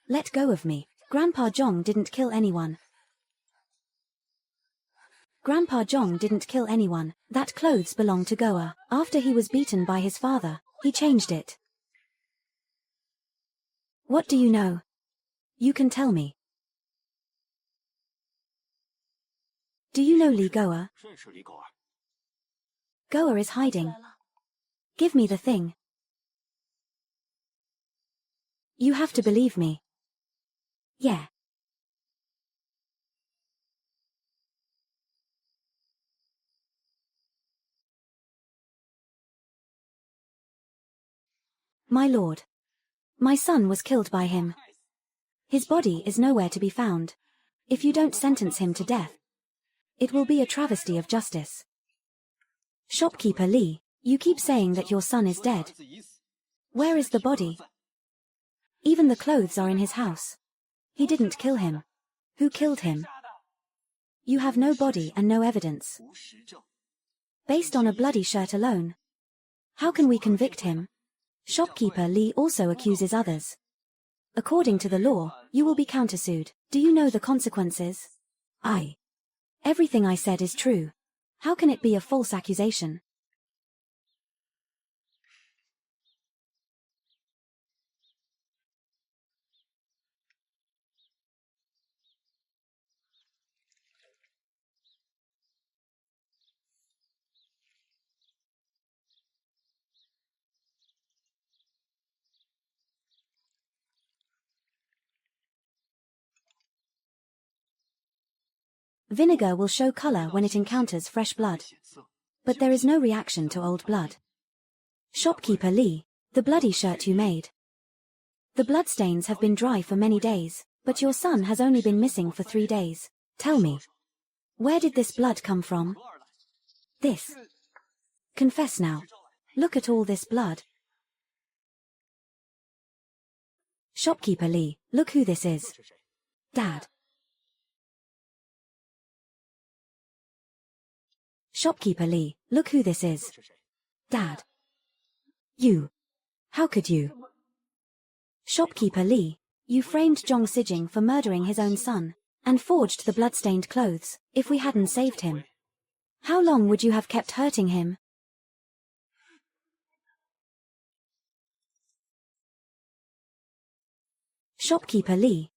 Let go of me. Grandpa Zhong didn't kill anyone. Grandpa Zhong didn't kill anyone. That clothes belong to Goa. After he was beaten by his father, he changed it. What do you know? You can tell me. Do you know Li Goa? Goa is hiding. Give me the thing. You have to believe me. Yeah. My lord. My son was killed by him. His body is nowhere to be found. If you don't sentence him to death, it will be a travesty of justice. Shopkeeper Li, you keep saying that your son is dead. Where is the body? Even the clothes are in his house. He didn't kill him. Who killed him? You have no body and no evidence. Based on a bloody shirt alone, how can we convict him? Shopkeeper Li also accuses others. According to the law, you will be countersued. Do you know the consequences? Everything I said is true. How can it be a false accusation? Vinegar will show color when it encounters fresh blood. But there is no reaction to old blood. Shopkeeper Li, the bloody shirt you made. The bloodstains have been dry for many days, but your son has only been missing for 3 days. Tell me, where did this blood come from? This. Confess now. Look at all this blood. Shopkeeper Li, look who this is. Dad. Shopkeeper Li, look who this is. Dad. You. How could you? Shopkeeper Li, You framed Zhong Sijing for murdering his own son, and forged the blood-stained clothes. If we hadn't saved him, how long would you have kept hurting him? Shopkeeper Li.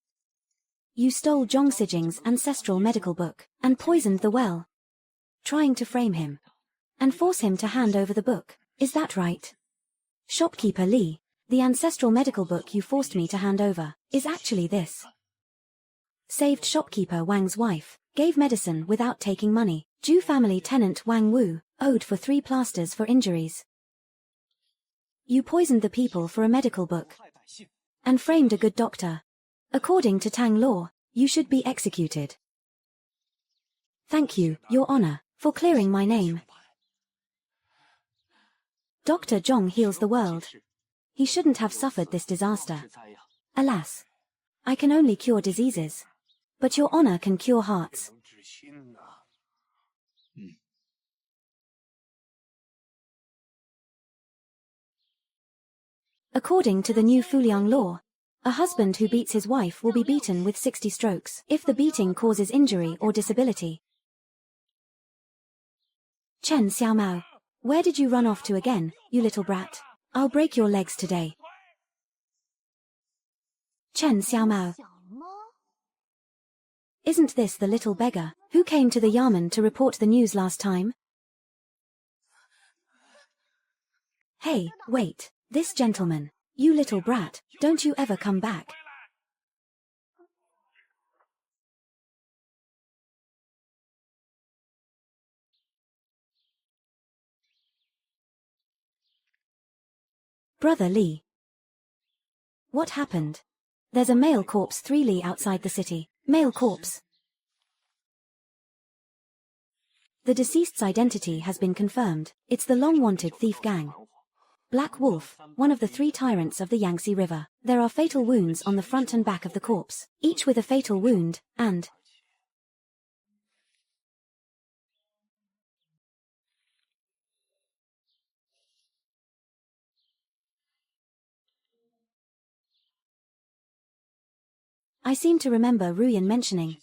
You stole Zhong Sijing's ancestral medical book, and poisoned the well, trying to frame him, and force him to hand over the book. Is that right? Shopkeeper Li. The ancestral medical book you forced me to hand over is actually this. Saved shopkeeper Wang's wife, gave medicine without taking money. Zhu family tenant Wang Wu, owed for 3 plasters for injuries. You poisoned the people for a medical book, and framed a good doctor. According to Tang law, you should be executed. Thank you, Your Honor, for clearing my name. Dr. Zhong heals the world. He shouldn't have suffered this disaster. Alas, I can only cure diseases. But Your Honor can cure hearts. According to the new Fuliang law, a husband who beats his wife will be beaten with 60 strokes if the beating causes injury or disability. Chen Xiaomao, where did you run off to again, you little brat? I'll break your legs today. Chen Xiaomao. Isn't this the little beggar who came to the Yamen to report the news last time? Hey, wait, this gentleman. You little brat, don't you ever come back. Brother Li. What happened? There's a male corpse 3 li outside the city. Male corpse. The deceased's identity has been confirmed. It's the long-wanted thief gang. Black Wolf, one of the 3 tyrants of the Yangtze River. There are fatal wounds on the front and back of the corpse, each with a fatal wound, and I seem to remember Ruyan mentioning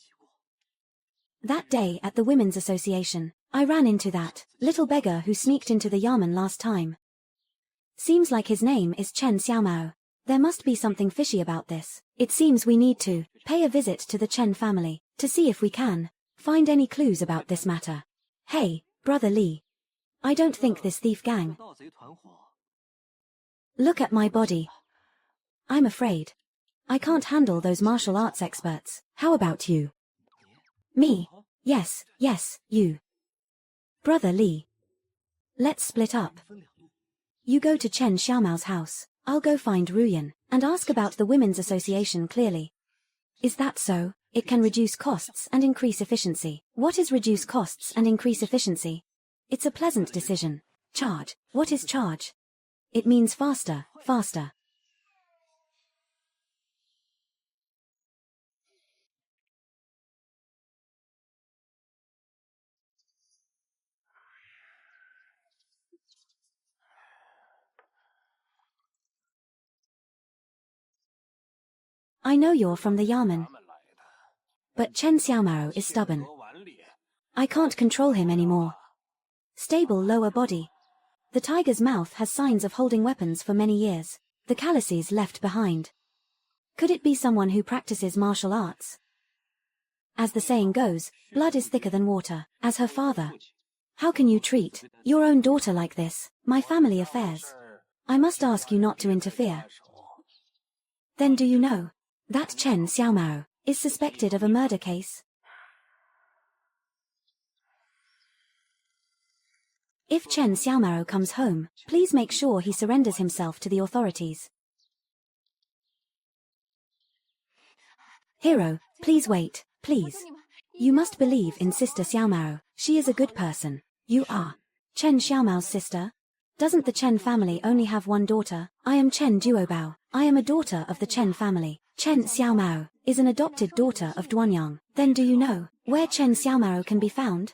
that day at the Women's Association. I ran into that little beggar who sneaked into the Yamen last time. Seems like his name is Chen Xiaomao. There must be something fishy about this. It seems we need to pay a visit to the Chen family to see if we can find any clues about this matter. Hey, Brother Li. I don't think this thief gang. Look at my body. I'm afraid I can't handle those martial arts experts. How about you? Me? Yes, you. Brother Li. Let's split up. You go to Chen Xiaomao's house. I'll go find Ruyan and ask about the Women's Association clearly. Is that so? It can reduce costs and increase efficiency. What is reduce costs and increase efficiency? It's a pleasant decision. Charge. What is charge? It means faster, faster. I know you're from the Yamen. But Chen Xiaomao is stubborn. I can't control him anymore. Stable lower body. The tiger's mouth has signs of holding weapons for many years. The calluses left behind. Could it be someone who practices martial arts? As the saying goes, blood is thicker than water. As her father, how can you treat your own daughter like this? My family affairs. I must ask you not to interfere. Then do you know that Chen Xiaomao is suspected of a murder case? If Chen Xiaomao comes home, please make sure he surrenders himself to the authorities. Hero, please wait, please. You must believe in Sister Xiaomao. She is a good person. You are Chen Xiaomao's sister? Doesn't the Chen family only have one daughter? I am Chen Duobao. I am a daughter of the Chen family. Chen Xiaomao is an adopted daughter of Duanyang. Then do you know where Chen Xiaomao can be found?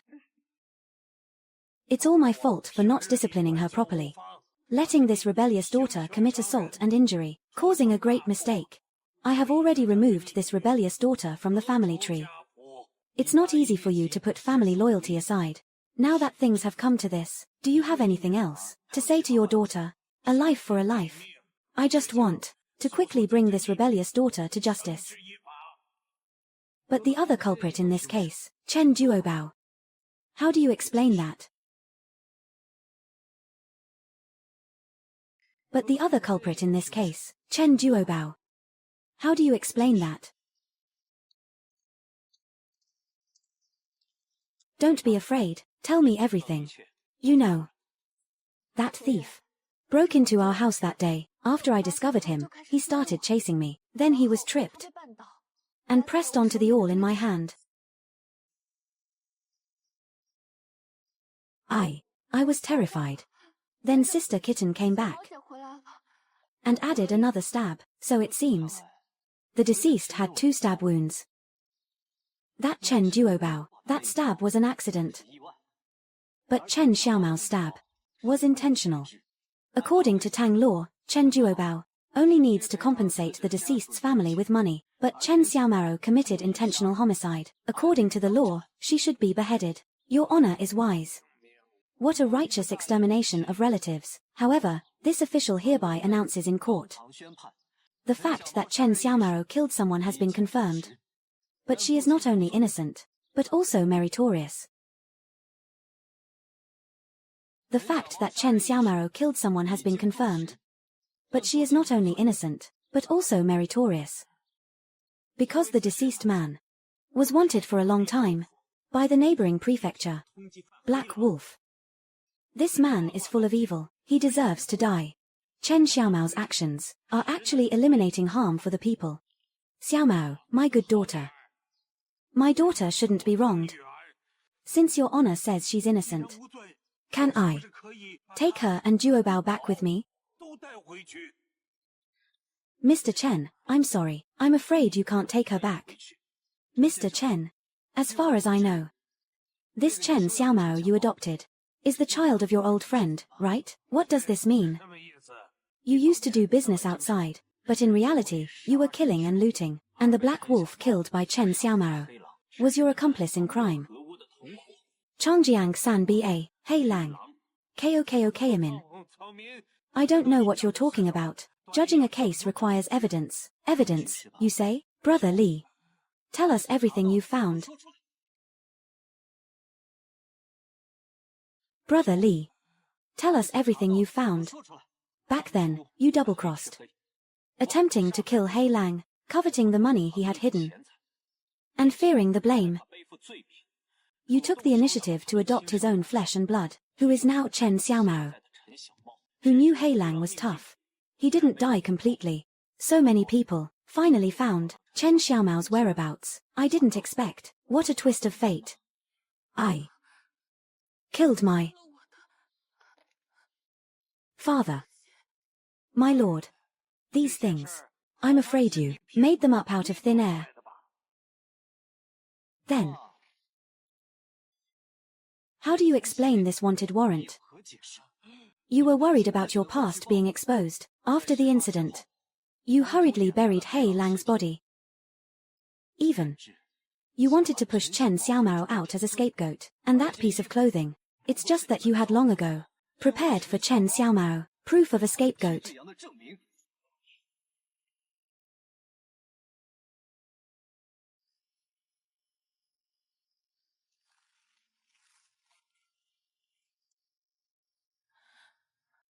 It's all my fault for not disciplining her properly. Letting this rebellious daughter commit assault and injury, causing a great mistake. I have already removed this rebellious daughter from the family tree. It's not easy for you to put family loyalty aside. Now that things have come to this, do you have anything else to say to your daughter? A life for a life. I just want to quickly bring this rebellious daughter to justice. But the other culprit in this case, Chen Duobao. How do you explain that? But the other culprit in this case, Chen Duobao. How do you explain that? Don't be afraid, tell me everything. You know. That thief broke into our house that day. After I discovered him, he started chasing me. Then he was tripped and pressed onto the awl in my hand. I was terrified. Then Sister Kitten came back and added another stab, so it seems. The deceased had 2 stab wounds. That Chen Duobao, that stab was an accident. But Chen Xiaomao's stab was intentional. According to Tang law, Chen Duobao only needs to compensate the deceased's family with money, but Chen Xiaomao committed intentional homicide. According to the law, she should be beheaded. Your honor is wise. What a righteous extermination of relatives. However, this official hereby announces in court. The fact that Chen Xiaomao killed someone has been confirmed. But she is not only innocent, but also meritorious. The fact that Chen Xiaomao killed someone has been confirmed. But she is not only innocent, but also meritorious. Because the deceased man was wanted for a long time by the neighboring prefecture, Black Wolf. This man is full of evil. He deserves to die. Chen Xiaomao's actions are actually eliminating harm for the people. Xiaomao, my good daughter. My daughter shouldn't be wronged. Since your honor says she's innocent, can I take her and Duobao back with me? Mr. Chen, I'm sorry. I'm afraid you can't take her back. Mr. Chen, as far as I know, this Chen Xiaomao you adopted is the child of your old friend, right? What does this mean? You used to do business outside, but in reality, you were killing and looting, and the Black Wolf killed by Chen Xiaomao was your accomplice in crime. Chongjiang San Ba, Hei Lang. Kokokamin. I don't know what you're talking about. Judging a case requires evidence. Evidence, you say? Brother Li. Tell us everything you found. Brother Li. Tell us everything you found. Back then, you double-crossed. Attempting to kill Hei Lang, coveting the money he had hidden, and fearing the blame. You took the initiative to adopt his own flesh and blood, who is now Chen Xiaomao, who knew Hei Lang was tough. He didn't die completely. So many people finally found Chen Xiaomao's whereabouts. I didn't expect. What a twist of fate. I killed my father. My lord. These things, I'm afraid you made them up out of thin air. Then, how do you explain this wanted warrant? You were worried about your past being exposed. After the incident, you hurriedly buried Hei Lang's body. Even, you wanted to push Chen Xiaomao out as a scapegoat, and that piece of clothing. It's just that you had long ago prepared for Chen Xiaomao, proof of a scapegoat.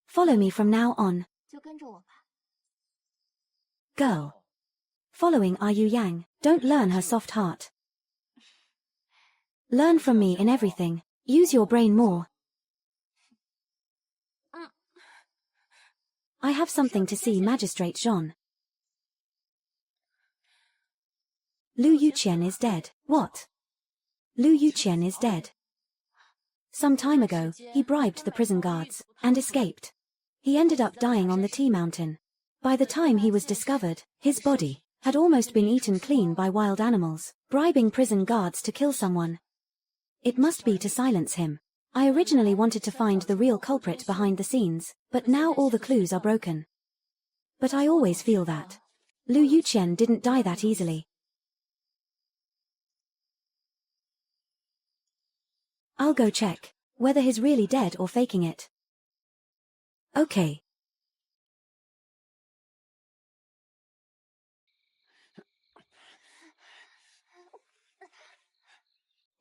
Follow me from now on. Girl. Following Are Yu Yang, don't learn her soft heart. Learn from me in everything. Use your brain more. I have something to see, Magistrate Zhon. Lu Yuqian is dead. What? Lu Yuqian is dead. Some time ago, he bribed the prison guards and escaped. He ended up dying on the tea mountain. By the time he was discovered, his body had almost been eaten clean by wild animals. Bribing prison guards to kill someone. It must be to silence him. I originally wanted to find the real culprit behind the scenes, but now all the clues are broken. But I always feel that Lu Yuqian didn't die that easily. I'll go check whether he's really dead or faking it. Okay.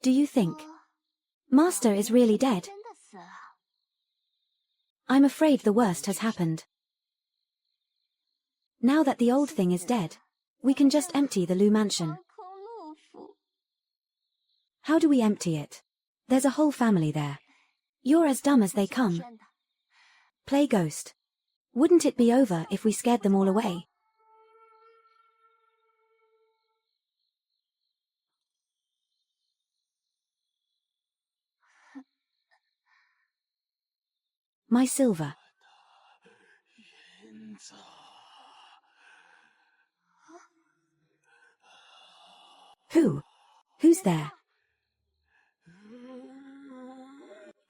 Do you think Master is really dead? I'm afraid the worst has happened. Now that the old thing is dead, we can just empty the Lu mansion. How do we empty it? There's a whole family there. You're as dumb as they come. Play ghost. Wouldn't it be over if we scared them all away? My silver. Who's there?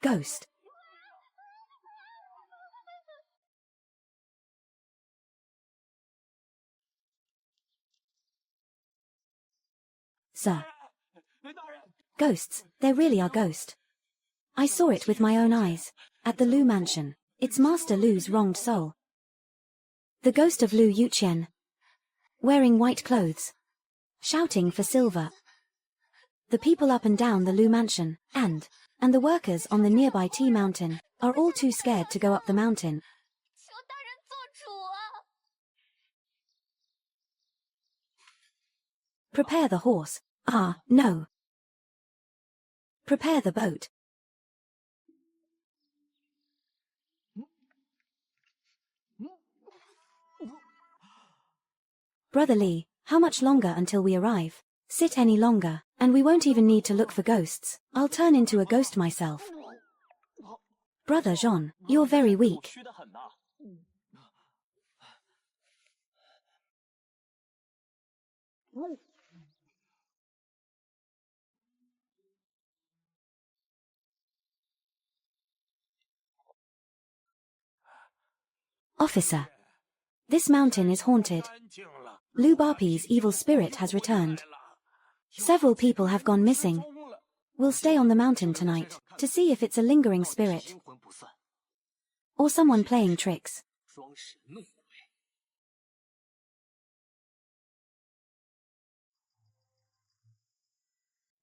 Ghost. Sir. Ghosts, there really are ghosts. I saw it with my own eyes. At the Lu mansion. It's Master Lu's wronged soul. The ghost of Lu Yuqian. Wearing white clothes. Shouting for silver. The people up and down the Lu mansion, and the workers on the nearby tea mountain, are all too scared to go up the mountain. Prepare the horse. Ah, no. Prepare the boat. Brother Li, how much longer until we arrive? Sit any longer, and we won't even need to look for ghosts. I'll turn into a ghost myself. Brother Jean, you're very weak. Officer. This mountain is haunted. Lu Bapi's evil spirit has returned. Several people have gone missing. We'll stay on the mountain tonight, to see if it's a lingering spirit. Or someone playing tricks.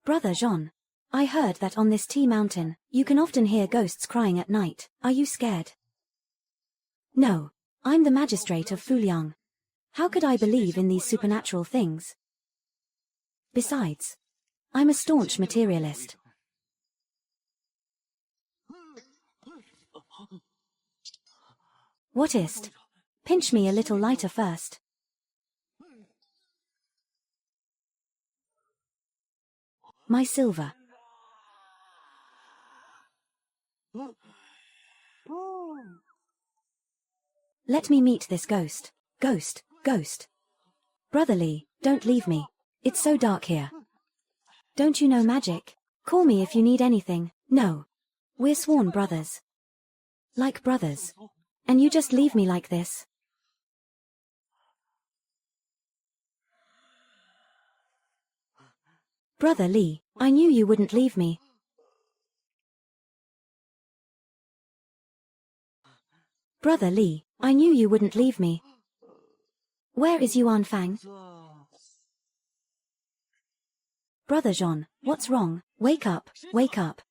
Brother Jean. I heard that on this tea mountain, you can often hear ghosts crying at night. Are you scared? No. I'm the magistrate of Fuliang. How could I believe in these supernatural things? Besides, I'm a staunch materialist. What ist? Pinch me a little lighter first. My silver. Let me meet this ghost. Ghost. Brother Li, don't leave me. It's so dark here. Don't you know magic? Call me if you need anything. No. We're sworn brothers. Like brothers. And you just leave me like this? Brother Li, I knew you wouldn't leave me. Brother Li, I knew you wouldn't leave me. Where is Yuan Fang? Brother Jean, what's wrong? Wake up, wake up.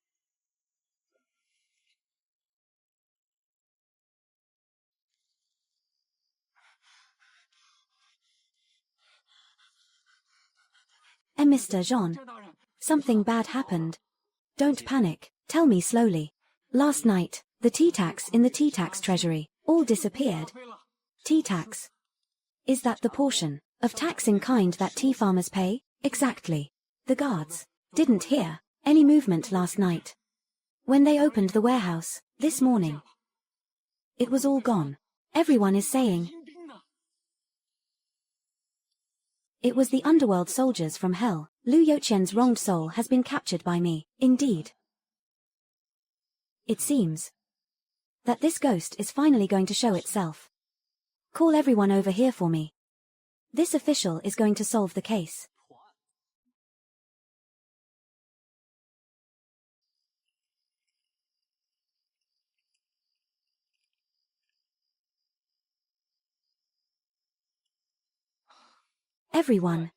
Mr. Jean. Something bad happened. Don't panic, tell me slowly. Last night, the tea tax in the tea tax treasury all disappeared. Tea tax. Is that the portion of tax in kind that tea farmers pay? Exactly. The guards didn't hear any movement last night. When they opened the warehouse this morning, it was all gone. Everyone is saying it was the underworld soldiers from hell. Lu Yuqian's wronged soul has been captured by me. Indeed. It seems that this ghost is finally going to show itself. Call everyone over here for me. This official is going to solve the case. Everyone.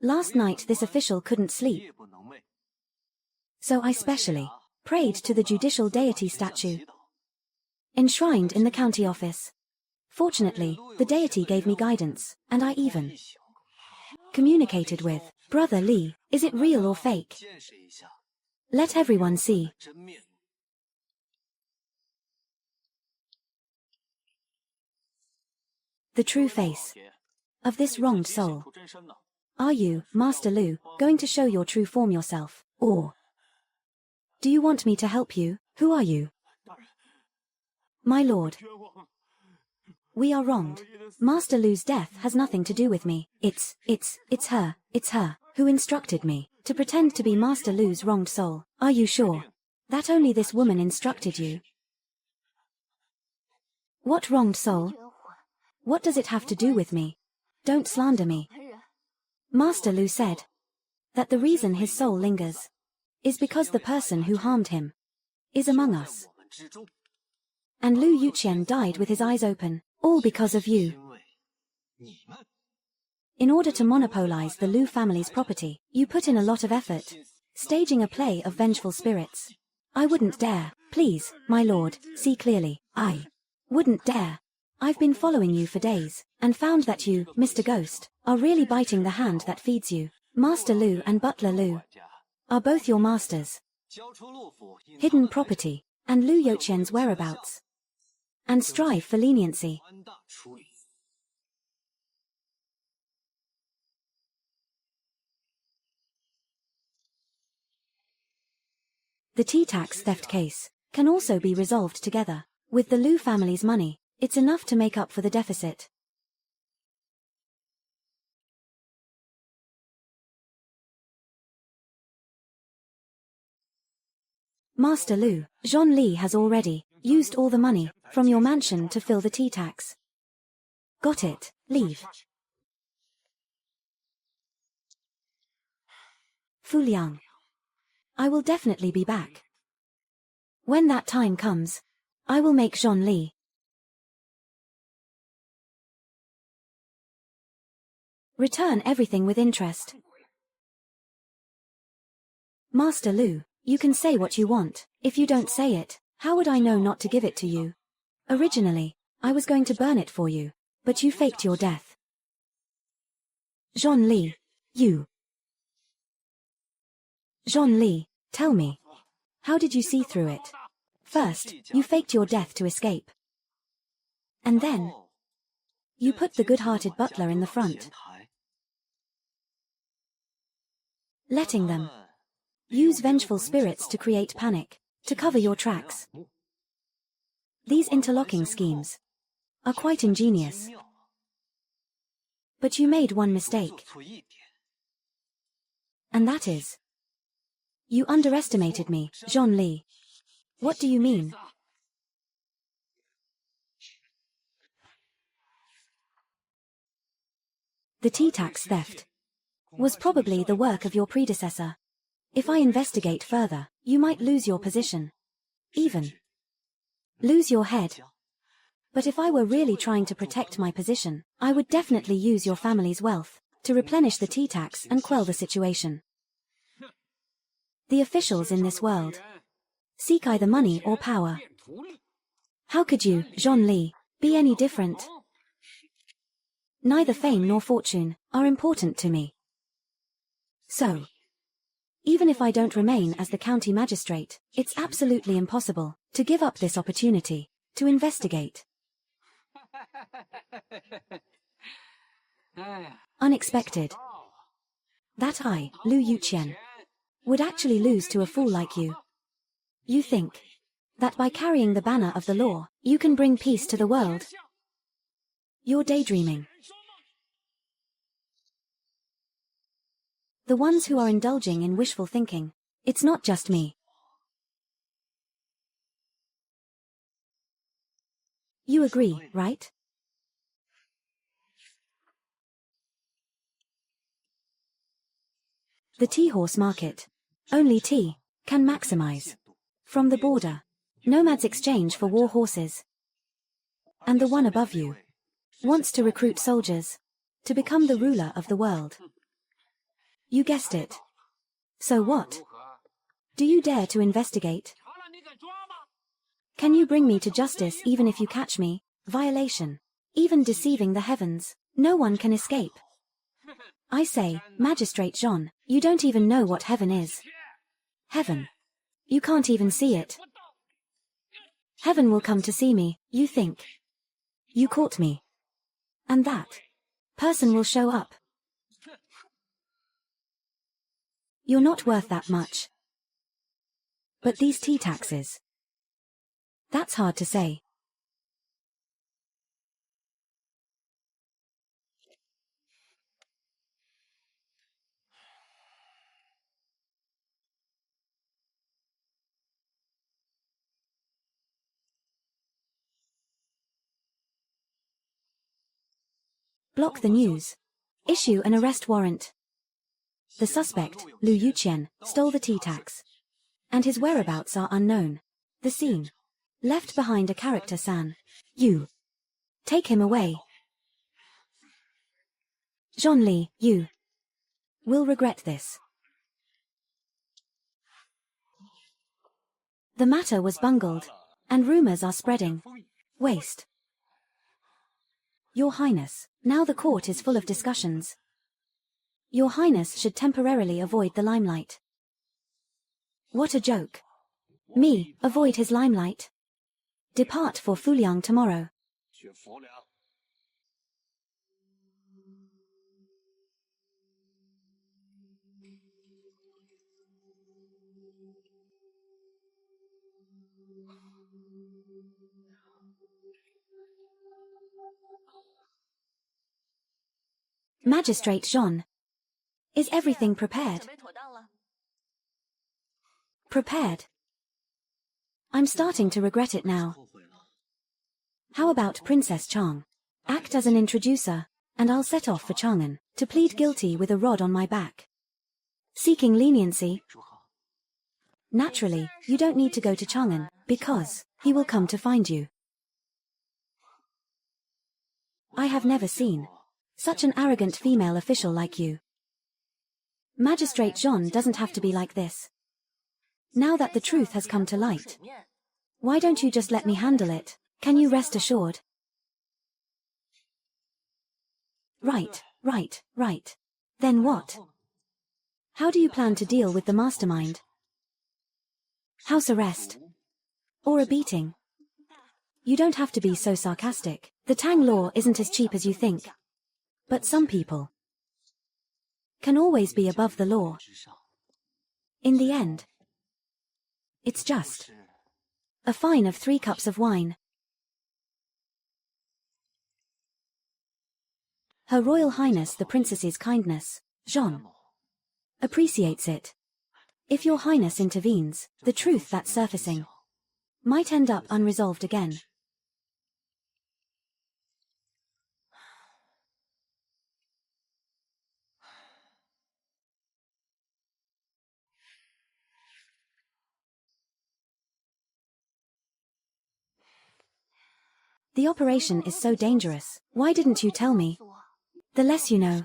Last night this official couldn't sleep. So I specially prayed to the judicial deity statue enshrined in the county office. Fortunately, the deity gave me guidance, and I even communicated with Brother Li. Is it real or fake? Let everyone see. The true face of this wronged soul. Are you, Master Lu, going to show your true form yourself, or do you want me to help you? Who are you? My lord. We are wronged. Master Lu's death has nothing to do with me. It's her who instructed me to pretend to be Master Lu's wronged soul. Are you sure that only this woman instructed you? What wronged soul? What does it have to do with me? Don't slander me. Master Lu said that the reason his soul lingers is because the person who harmed him is among us. And Lu Yuqian died with his eyes open, all because of you. In order to monopolize the Lu family's property, you put in a lot of effort, staging a play of vengeful spirits. I wouldn't dare. Please, my lord, see clearly. I wouldn't dare. I've been following you for days, and found that you, Mr. Ghost, are really biting the hand that feeds you. Master Lu and Butler Lu are both your masters. Hidden property, and Lu Yuqian's whereabouts. And strive for leniency. The tea tax theft case can also be resolved together. With the Lu family's money, it's enough to make up for the deficit. Master Lu, Zhon Li has already used all the money from your mansion to fill the tea tax. Got it. Leave. Fu Liang. I will definitely be back. When that time comes, I will make Zhon Li return everything with interest. Master Lu, you can say what you want. If you don't say it, how would I know not to give it to you? Originally, I was going to burn it for you, but you faked your death. Zhon Li, you. Zhon Li, tell me. How did you see through it? First, you faked your death to escape. And then, you put the good-hearted butler in the front, letting them use vengeful spirits to create panic, to cover your tracks. These interlocking schemes are quite ingenious. But you made one mistake. And that is, you underestimated me, Zhon Li. What do you mean? The tea tax theft was probably the work of your predecessor. If I investigate further, you might lose your position. Even lose your head. But if I were really trying to protect my position, I would definitely use your family's wealth to replenish the tea tax and quell the situation. The officials in this world seek either money or power. How could you, Zhon Li, be any different? Neither fame nor fortune are important to me. So, even if I don't remain as the county magistrate, it's absolutely impossible to give up this opportunity to investigate. Unexpected. That I, Lu Yuqian, would actually lose to a fool like you. You think that by carrying the banner of the law, you can bring peace to the world? You're daydreaming. The ones who are indulging in wishful thinking, it's not just me. You agree, right? The tea horse market. Only tea can maximize. From the border. Nomads exchange for war horses. And the one above you wants to recruit soldiers to become the ruler of the world. You guessed it. So what? Do you dare to investigate? Can you bring me to justice even if you catch me? Violation. Even deceiving the heavens, no one can escape. I say, Magistrate Jean, you don't even know what heaven is. Heaven. You can't even see it. Heaven will come to see me, you think. You caught me. And that person will show up. You're not worth that much. But these tea taxes. That's hard to say. Block the news. Issue an arrest warrant. The suspect, Lu Yuqian, stole the tea tax. And his whereabouts are unknown. The scene. Left behind a character San. You. Take him away. Jean Li, you will regret this. The matter was bungled, and rumors are spreading. Waste. Your Highness, now the court is full of discussions. Your Highness should temporarily avoid the limelight. What a joke. Me, avoid his limelight? Depart for Fuliang tomorrow. Magistrate Jean. Is everything prepared? Prepared? I'm starting to regret it now. How about Princess Chang? Act as an introducer, and I'll set off for Chang'an to plead guilty with a rod on my back. Seeking leniency? Naturally, you don't need to go to Chang'an, because he will come to find you. I have never seen such an arrogant female official like you. Magistrate Jean doesn't have to be like this. Now that the truth has come to light, why don't you just let me handle it? Can you rest assured? Right. Then what? How do you plan to deal with the mastermind? House arrest? Or a beating? You don't have to be so sarcastic. The Tang law isn't as cheap as you think. But some people can always be above the law. In the end, it's just a fine of 3 cups of wine. Her Royal Highness the Princess's kindness, Jean, appreciates it. If your Highness intervenes, the truth that's surfacing might end up unresolved again. The operation is so dangerous. Why didn't you tell me? The less you know,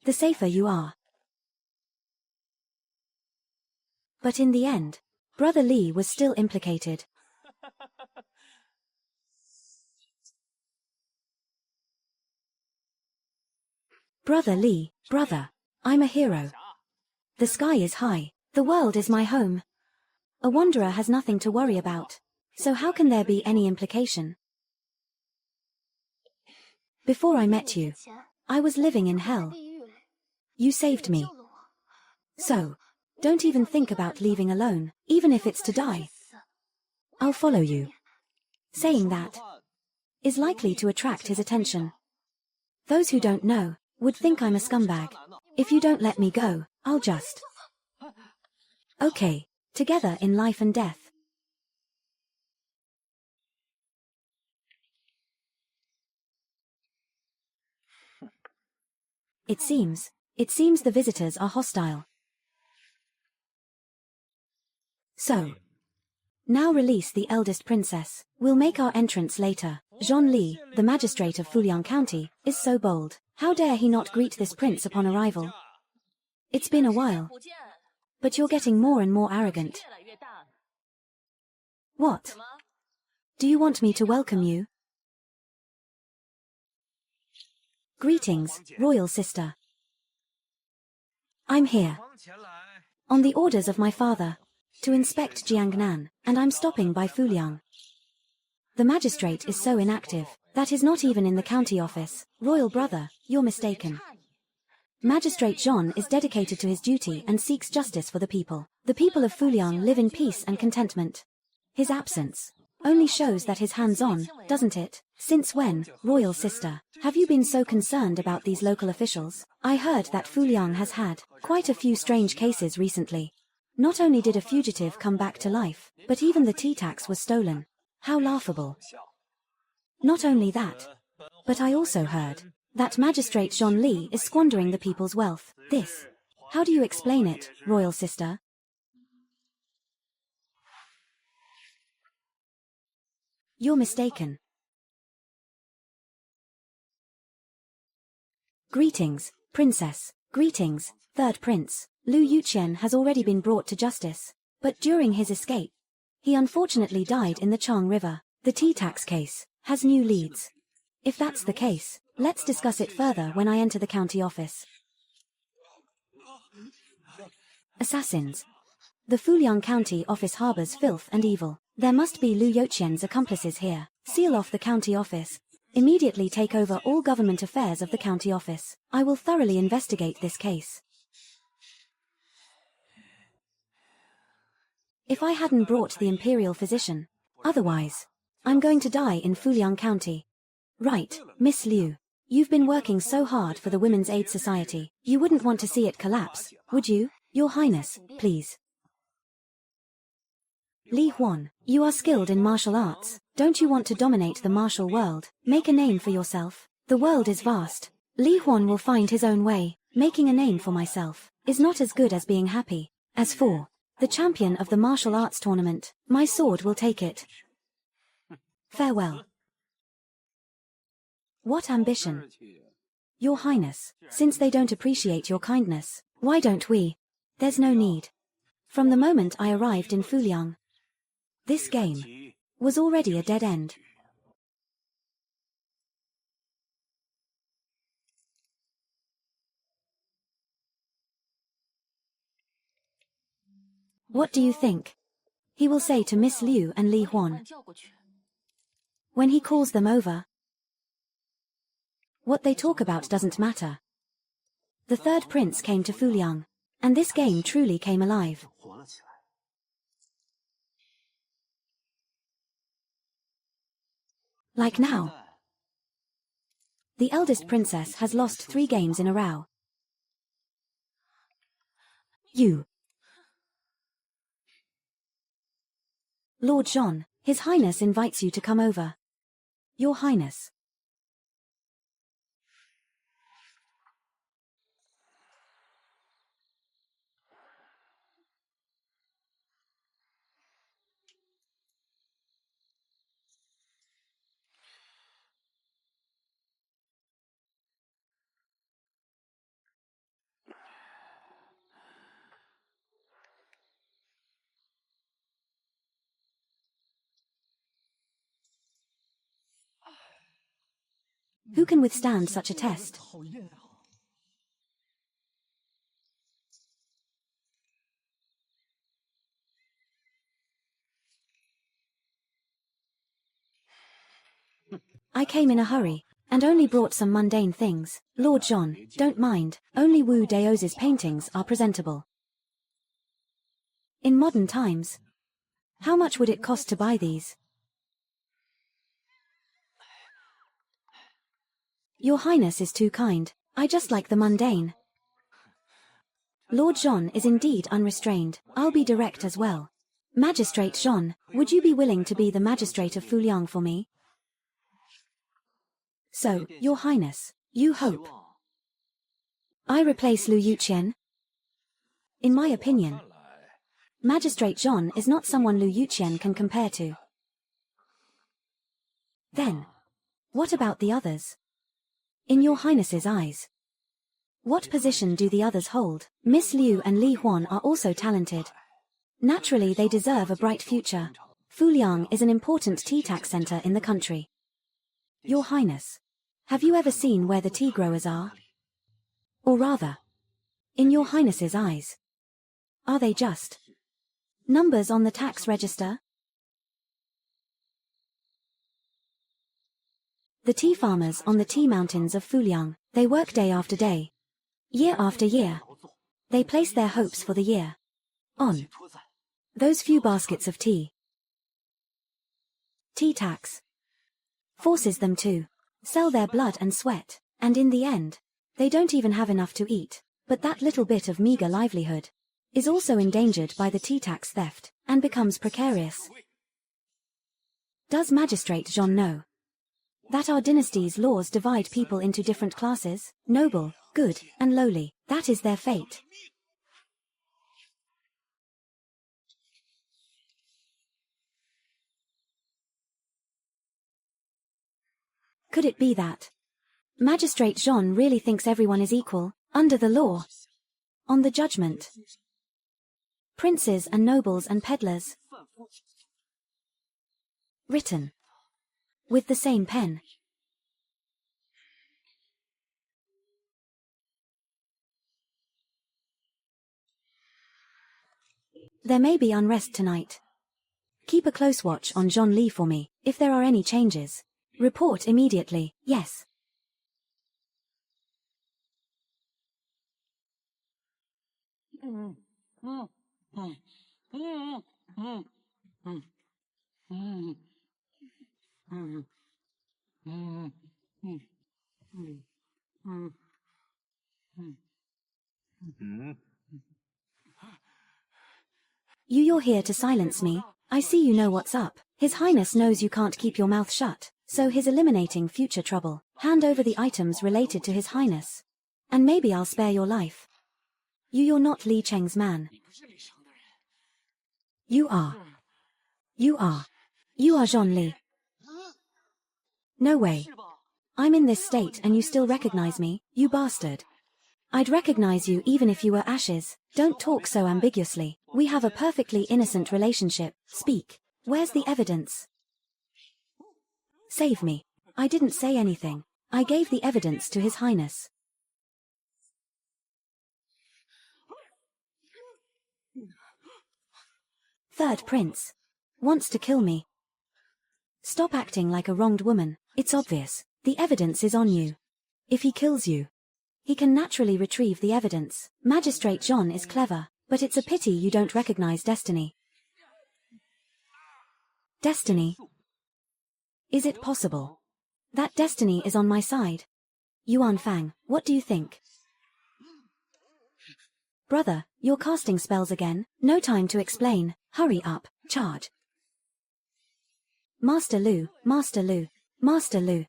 the safer you are. But in the end, Brother Li was still implicated. Brother Li, brother, I'm a hero. The sky is high. The world is my home. A wanderer has nothing to worry about. So how can there be any implication? Before I met you, I was living in hell. You saved me. So, don't even think about leaving alone, even if it's to die. I'll follow you. Saying that is likely to attract his attention. Those who don't know would think I'm a scumbag. If you don't let me go, I'll just... Okay, together in life and death. It seems the visitors are hostile. So. Now release the eldest princess. We'll make our entrance later. Zhon Li, the magistrate of Fuliang County, is so bold. How dare he not greet this prince upon arrival? It's been a while. But you're getting more and more arrogant. What? Do you want me to welcome you? Greetings, royal sister. I'm here. On the orders of my father. To inspect Jiangnan, and I'm stopping by Fuliang. The magistrate is so inactive, that is not even in the county office. Royal brother, you're mistaken. Magistrate Zhon is dedicated to his duty and seeks justice for the people. The people of Fuliang live in peace and contentment. His absence only shows that his hands-on, doesn't it? Since when, royal sister, have you been so concerned about these local officials? I heard that Fuliang has had quite a few strange cases recently. Not only did a fugitive come back to life, but even the tea tax was stolen. How laughable. Not only that, but I also heard that Magistrate Zhon Li is squandering the people's wealth. This. How do you explain it, royal sister? You're mistaken. Greetings, princess. Greetings, third prince. Lu Yuqian has already been brought to justice, but during his escape, he unfortunately died in the Chang River. The tea tax case has new leads. If that's the case, let's discuss it further when I enter the county office. Assassins. The Fuliang County office harbors filth and evil. There must be Lu Yuqian's accomplices here. Seal off the county office. Immediately take over all government affairs of the county office. I will thoroughly investigate this case. If I hadn't brought the imperial physician, otherwise, I'm going to die in Fuliang County. Right, Miss Liu. You've been working so hard for the Women's Aid Society. You wouldn't want to see it collapse, would you? Your Highness, please. Li Huan, you are skilled in martial arts. Don't you want to dominate the martial world? Make a name for yourself. The world is vast. Li Huan will find his own way. Making a name for myself is not as good as being happy. As for the champion of the martial arts tournament, my sword will take it. Farewell. What ambition? Your Highness, since they don't appreciate your kindness, why don't we? There's no need. From the moment I arrived in Fuliang, this game was already a dead end. What do you think he will say to Miss Liu and Li Huan when he calls them over? What they talk about doesn't matter. The third prince came to Fuliang, and this game truly came alive. Like now. The eldest princess has lost 3 games in a row. You. Lord Zhon, His Highness invites you to come over. Your Highness. Who can withstand such a test? I came in a hurry, and only brought some mundane things. Lord Zhon, don't mind, only Wu Daoz's paintings are presentable. In modern times, how much would it cost to buy these? Your Highness is too kind. I just like the mundane. Lord Zhon is indeed unrestrained. I'll be direct as well. Magistrate Zhon, would you be willing to be the magistrate of Fuliang for me? So, Your Highness, you hope I replace Lu Yuqian? In my opinion, Magistrate Jean is not someone Lu Yuqian can compare to. Then, what about the others? In your Highness's eyes, what position do the others hold? Miss Liu and Li Huan are also talented. Naturally, they deserve a bright future. Fuliang is an important tea tax center in the country. Your Highness, have you ever seen where the tea growers are? Or rather, in your Highness's eyes, are they just numbers on the tax register? The tea farmers on the tea mountains of Fuliang, they work day after day, year after year. They place their hopes for the year on those few baskets of tea. Tea tax forces them to sell their blood and sweat, and in the end, they don't even have enough to eat. But that little bit of meager livelihood is also endangered by the tea tax theft, and becomes precarious. Does Magistrate Jean know that our dynasty's laws divide people into different classes, noble, good, and lowly? That is their fate. Could it be that Magistrate Jean really thinks everyone is equal, under the law, on the judgment? Princes and nobles and peddlers. Written with the same pen. There may be unrest tonight. Keep a close watch on Jean Li for me. If there are any changes, report immediately. Yes. You're here to silence me. I see you know what's up. His Highness knows you can't keep your mouth shut, so he's eliminating future trouble. Hand over the items related to His Highness, and maybe I'll spare your life. You're not Li Cheng's man. You are Jean Li. No way. I'm in this state and you still recognize me, you bastard. I'd recognize you even if you were ashes. Don't talk so ambiguously. We have a perfectly innocent relationship. Speak. Where's the evidence? Save me. I didn't say anything. I gave the evidence to His Highness. Third Prince wants to kill me. Stop acting like a wronged woman. It's obvious. The evidence is on you. If he kills you, he can naturally retrieve the evidence. Magistrate Jean is clever, but it's a pity you don't recognize destiny. Destiny? Is it possible that destiny is on my side? Yuan Fang, what do you think? Brother, you're casting spells again. No time to explain. Hurry up. Charge. Master Lu, Master Lu, Master Lu.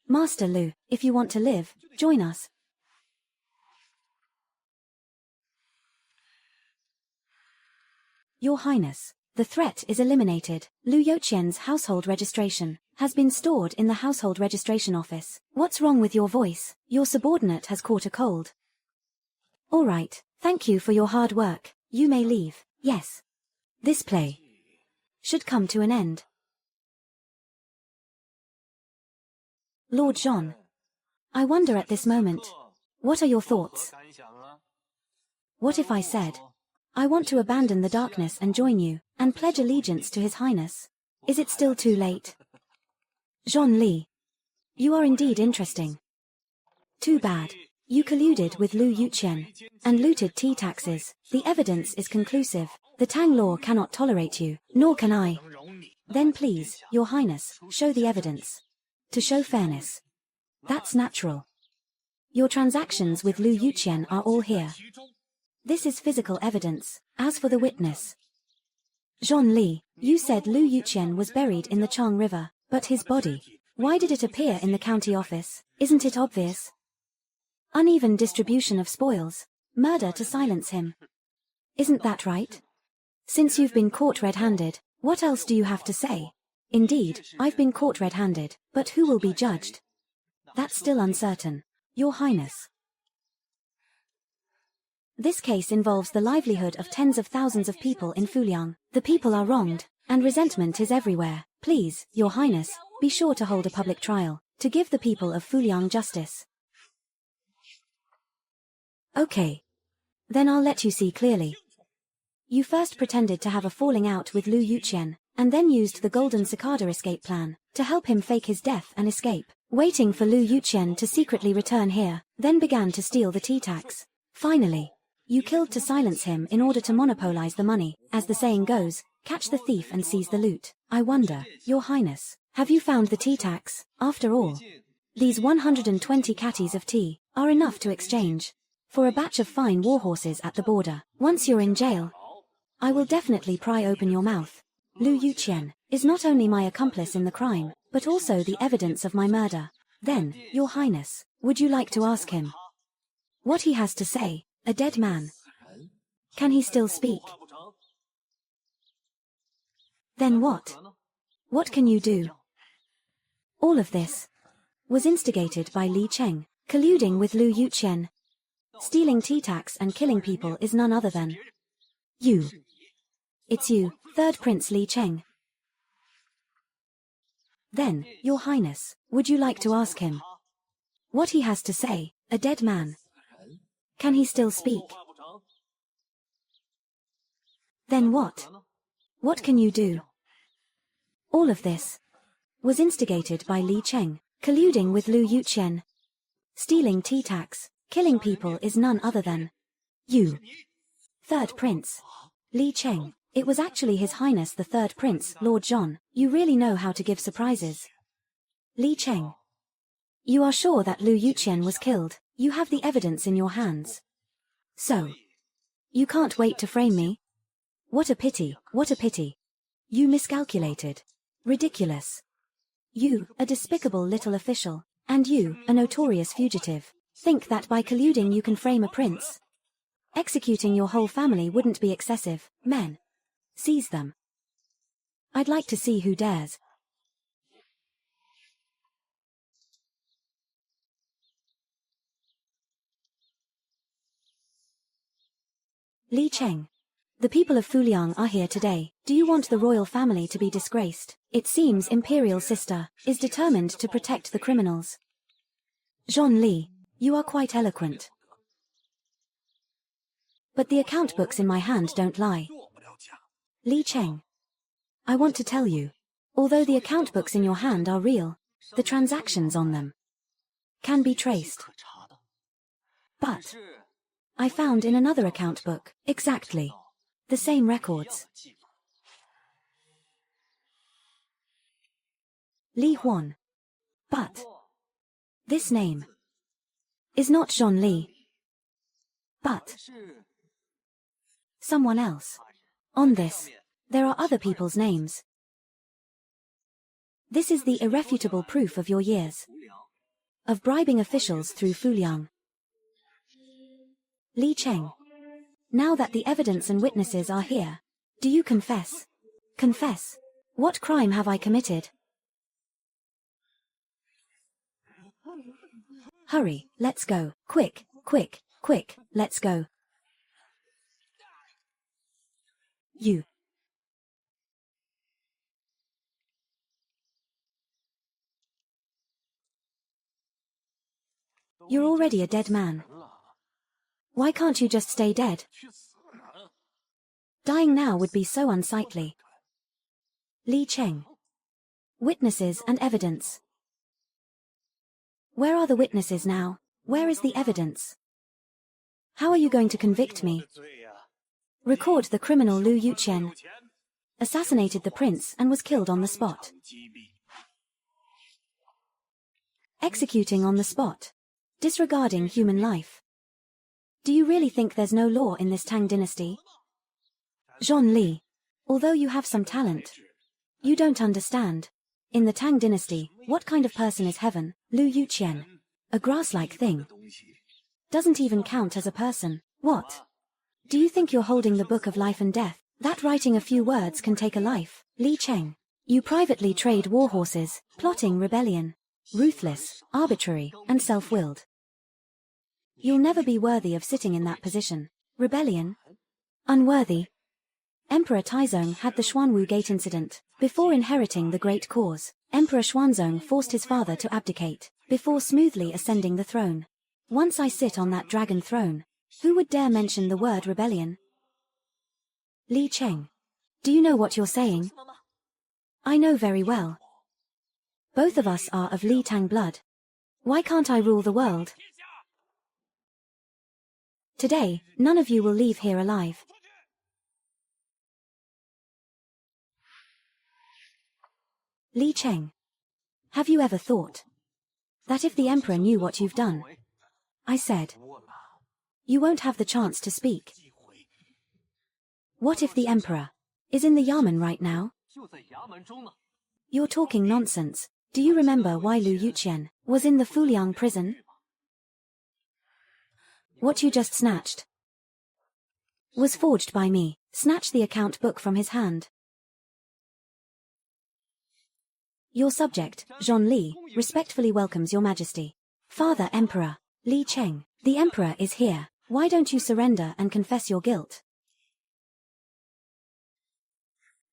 Master Lu, if you want to live, join us. Your Highness, the threat is eliminated. Lu Youqian's household registration has been stored in the household registration office. What's wrong with your voice? Your subordinate has caught a cold. All right, thank you for your hard work. You may leave. Yes. This play should come to an end. Lord Jean, I wonder at this moment, what are your thoughts? What if I said, I want to abandon the darkness and join you, and pledge allegiance to His Highness? Is it still too late? Jean Li, you are indeed interesting. Too bad. You colluded with Lu Yuqian and looted tea taxes. The evidence is conclusive. The Tang law cannot tolerate you, nor can I. Then please, Your Highness, show the evidence. To show fairness. That's natural. Your transactions with Lu Yuqian are all here. This is physical evidence. As for the witness, Jean Li, you said Lu Yuqian was buried in the Chang River, but his body, why did it appear in the county office? Isn't it obvious? Uneven distribution of spoils. Murder to silence him. Isn't that right? Since you've been caught red-handed, what else do you have to say? Indeed, I've been caught red-handed, but who will be judged? That's still uncertain. Your Highness. This case involves the livelihood of tens of thousands of people in Fuliang. The people are wronged, and resentment is everywhere. Please, Your Highness, be sure to hold a public trial, to give the people of Fuliang justice. Okay. Then I'll let you see clearly. You first pretended to have a falling out with Lu Yuqian, and then used the Golden Cicada escape plan, to help him fake his death and escape, waiting for Lu Yuqian to secretly return here, then began to steal the tea tax. Finally, you killed to silence him in order to monopolize the money. As the saying goes, catch the thief and seize the loot. I wonder, Your Highness, have you found the tea tax? After all, these 120 catties of tea are enough to exchange for a batch of fine warhorses at the border. Once you're in jail, I will definitely pry open your mouth. Lu Yuqian is not only my accomplice in the crime, but also the evidence of my murder. Then, Your Highness, would you like to ask him what he has to say? A dead man. Can he still speak? Then what? What can you do? All of this was instigated by Li Cheng, colluding with Lu Yuqian. Stealing tea tax and killing people is none other than you. It's you, Third Prince Li Cheng. Then, Your Highness, would you like to ask him what he has to say? A dead man. Can he still speak? Then what? What can you do? All of this was instigated by Li Cheng, colluding with Lu Yuqian. Stealing tea tax, killing people is none other than you, Third Prince Li Cheng. It was actually His Highness the Third Prince, Lord John. You really know how to give surprises. Li Cheng. You are sure that Lu Yuqian was killed? You have the evidence in your hands. So, you can't wait to frame me? What a pity, what a pity. You miscalculated. Ridiculous. You, a despicable little official, and you, a notorious fugitive, think that by colluding you can frame a prince? Executing your whole family wouldn't be excessive. Men, seize them. I'd like to see who dares. Li Cheng. The people of Fuliang are here today. Do you want the royal family to be disgraced? It seems Imperial Sister is determined to protect the criminals. Zhon Li, you are quite eloquent. But the account books in my hand don't lie. Li Cheng. I want to tell you, although the account books in your hand are real, the transactions on them can be traced. But I found in another account book, exactly the same records. Li Huan. But this name is not Zhon Li, but someone else. On this, there are other people's names. This is the irrefutable proof of your years of bribing officials through Fuliang. Li Cheng. Now that the evidence and witnesses are here, do you confess? Confess. What crime have I committed? Hurry, let's go. Quick, quick, quick, let's go. You. You're already a dead man. Why can't you just stay dead? Dying now would be so unsightly. Li Cheng. Witnesses and evidence. Where are the witnesses now? Where is the evidence? How are you going to convict me? Record the criminal Lu Yuqian assassinated the prince and was killed on the spot. Executing on the spot. Disregarding human life. Do you really think there's no law in this Tang Dynasty? Zhon Li, although you have some talent, you don't understand. In the Tang Dynasty, what kind of person is heaven? Lu Yuqian. A grass-like thing. Doesn't even count as a person. What? Do you think you're holding the book of life and death? That writing a few words can take a life. Li Cheng. You privately trade war horses, plotting rebellion. Ruthless, arbitrary, and self-willed. You'll never be worthy of sitting in that position. Rebellion? Unworthy. Emperor Taizong had the Xuanwu Gate incident. Before inheriting the great cause, Emperor Xuanzong forced his father to abdicate, before smoothly ascending the throne. Once I sit on that dragon throne, who would dare mention the word rebellion? Li Cheng. Do you know what you're saying? I know very well. Both of us are of Li Tang blood. Why can't I rule the world? Today, none of you will leave here alive. Li Cheng. Have you ever thought that if the emperor knew what you've done? I said. You won't have the chance to speak. What if the emperor is in the Yamen right now? You're talking nonsense. Do you remember why Lu Yuqian was in the Fuliang prison? What you just snatched was forged by me. Snatch the account book from his hand. Your subject, Zhon Li, respectfully welcomes your majesty. Father Emperor, Li Cheng, the emperor is here. Why don't you surrender and confess your guilt?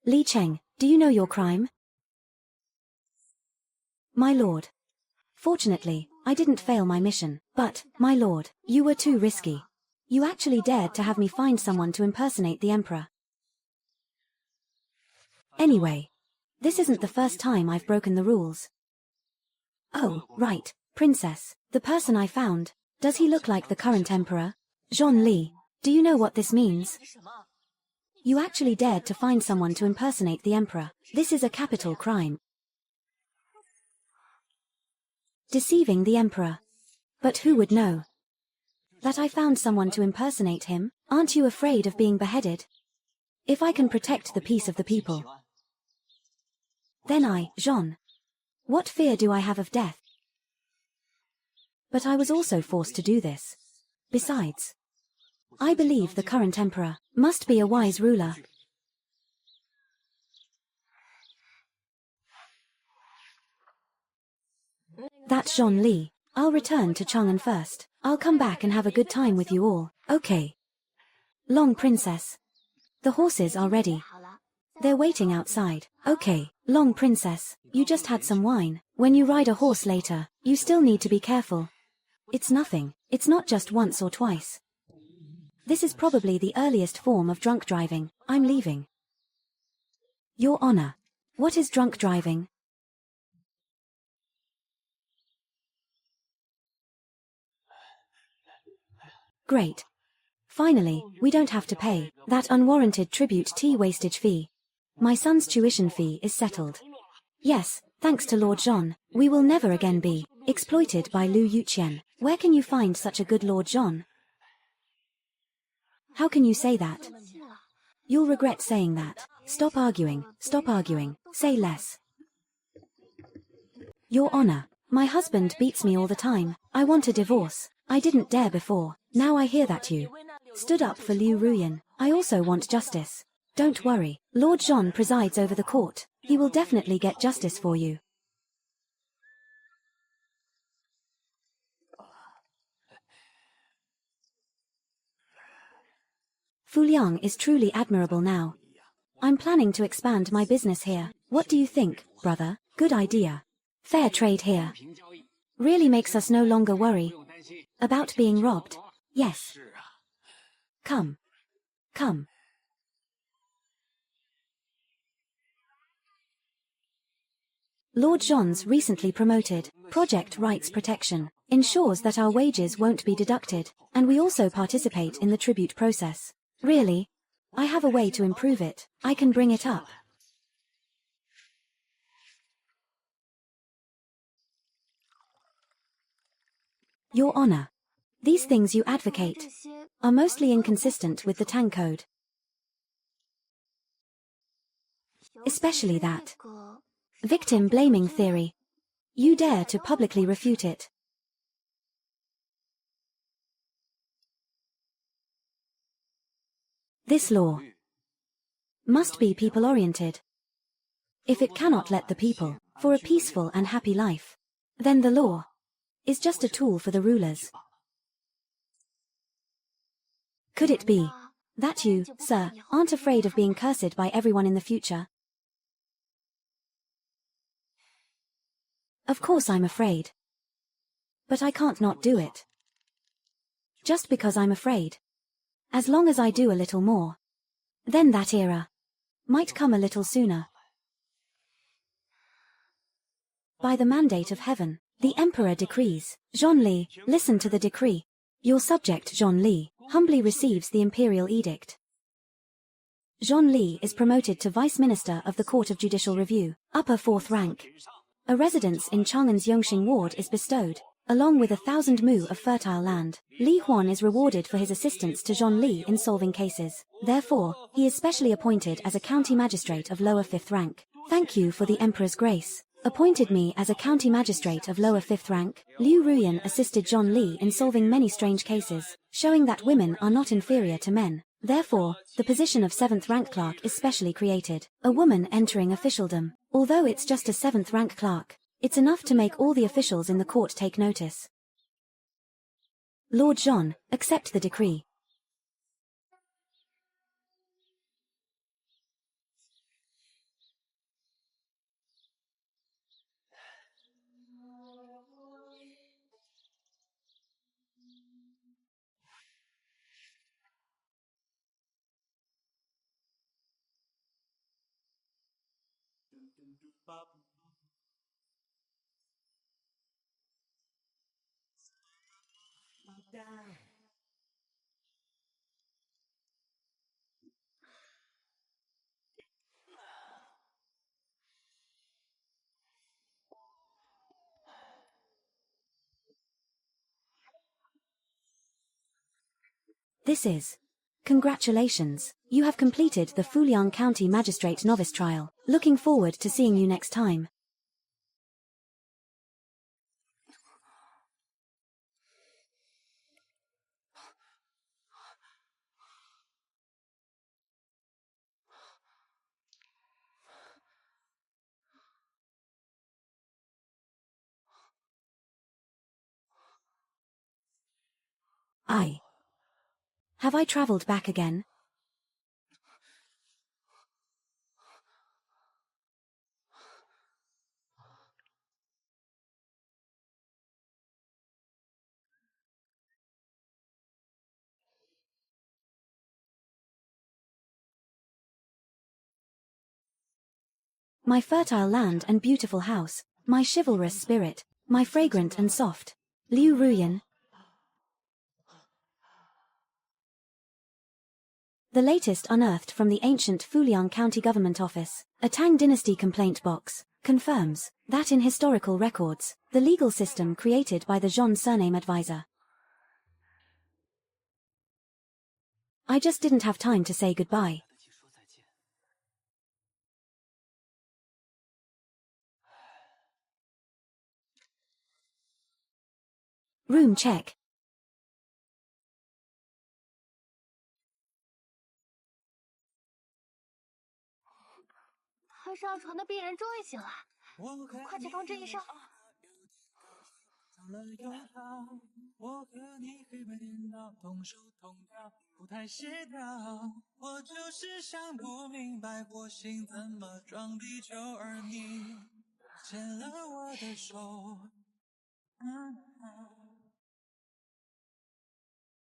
Li Cheng, do you know your crime? My lord. Fortunately, I didn't fail my mission, but, my lord, you were too risky. You actually dared to have me find someone to impersonate the emperor. Anyway, this isn't the first time I've broken the rules. Oh, right, princess, the person I found. Does he look like the current emperor? Zhon Li, do you know what this means? You actually dared to find someone to impersonate the emperor. This is a capital crime. Deceiving the emperor. But who would know that I found someone to impersonate him? Aren't you afraid of being beheaded? If I can protect the peace of the people, then Zhon. What fear do I have of death? But I was also forced to do this. Besides, I believe the current emperor must be a wise ruler. That's Zhon Li. I'll return to Chang'an first. I'll come back and have a good time with you all. Okay. Long princess. The horses are ready. They're waiting outside. Okay, Long princess, you just had some wine. When you ride a horse later, you still need to be careful. It's nothing. It's not just once or twice. This is probably the earliest form of drunk driving. I'm leaving. Your Honor. What is drunk driving? Great. Finally, we don't have to pay that unwarranted tribute tea wastage fee. My son's tuition fee is settled. Yes, thanks to Lord Zhon, we will never again be exploited by Lu Yuqian. Where can you find such a good Lord Zhon? How can you say that? You'll regret saying that. Stop arguing, say less. Your Honor, my husband beats me all the time. I want a divorce. I didn't dare before. Now I hear that you stood up for Liu Ruyan. I also want justice. Don't worry, Lord Zhon presides over the court. He will definitely get justice for you. Fuliang is truly admirable now. I'm planning to expand my business here. What do you think, brother? Good idea. Fair trade here. Really makes us no longer worry about being robbed. Yes. Come. Come. Lord Zhon's recently promoted Project Rights Protection ensures that our wages won't be deducted, and we also participate in the tribute process. Really? I have a way to improve it. I can bring it up. Your Honor, these things you advocate are mostly inconsistent with the Tang Code. Especially that victim blaming theory. You dare to publicly refute it. This law must be people-oriented. If it cannot let the people for a peaceful and happy life, then the law is just a tool for the rulers. Could it be that you, sir, aren't afraid of being cursed by everyone in the future? Of course I'm afraid. But I can't not do it. Just because I'm afraid. As long as I do a little more, then that era might come a little sooner. By the mandate of heaven, the emperor decrees. Zhon Li, listen to the decree. Your subject Zhon Li humbly receives the imperial edict. Zhon Li is promoted to Vice Minister of the Court of Judicial Review, upper 4th rank. A residence in Chang'an's Yongxing ward is bestowed, along with 1,000 mu of fertile land. Li Huan is rewarded for his assistance to Zhon Li in solving cases. Therefore, he is specially appointed as a county magistrate of lower 5th rank. Thank you for the Emperor's grace. Appointed me as a county magistrate of lower 5th rank. Liu Ruyan assisted Zhon Li in solving many strange cases, showing that women are not inferior to men. Therefore, the position of 7th rank clerk is specially created. A woman entering officialdom. Although it's just a 7th rank clerk, it's enough to make all the officials in the court take notice. Lord Zhon, accept the decree. This is. Congratulations, you have completed the Fuliang County Magistrate Novice Trial. Looking forward to seeing you next time. Have I traveled back again? My fertile land and beautiful house, my chivalrous spirit, my fragrant and soft. Liu Ruyan. The latest unearthed from the ancient Fuliang County Government Office, a Tang Dynasty complaint box, confirms that in historical records, the legal system created by the Zhon surname advisor. I just didn't have time to say goodbye. Room check. 他上床的病人终于醒了，快解放这医生！我和你黑白颠倒，同手同跳，不太协调。我就是想不明白，火星怎么撞地球，而你牵了我的手。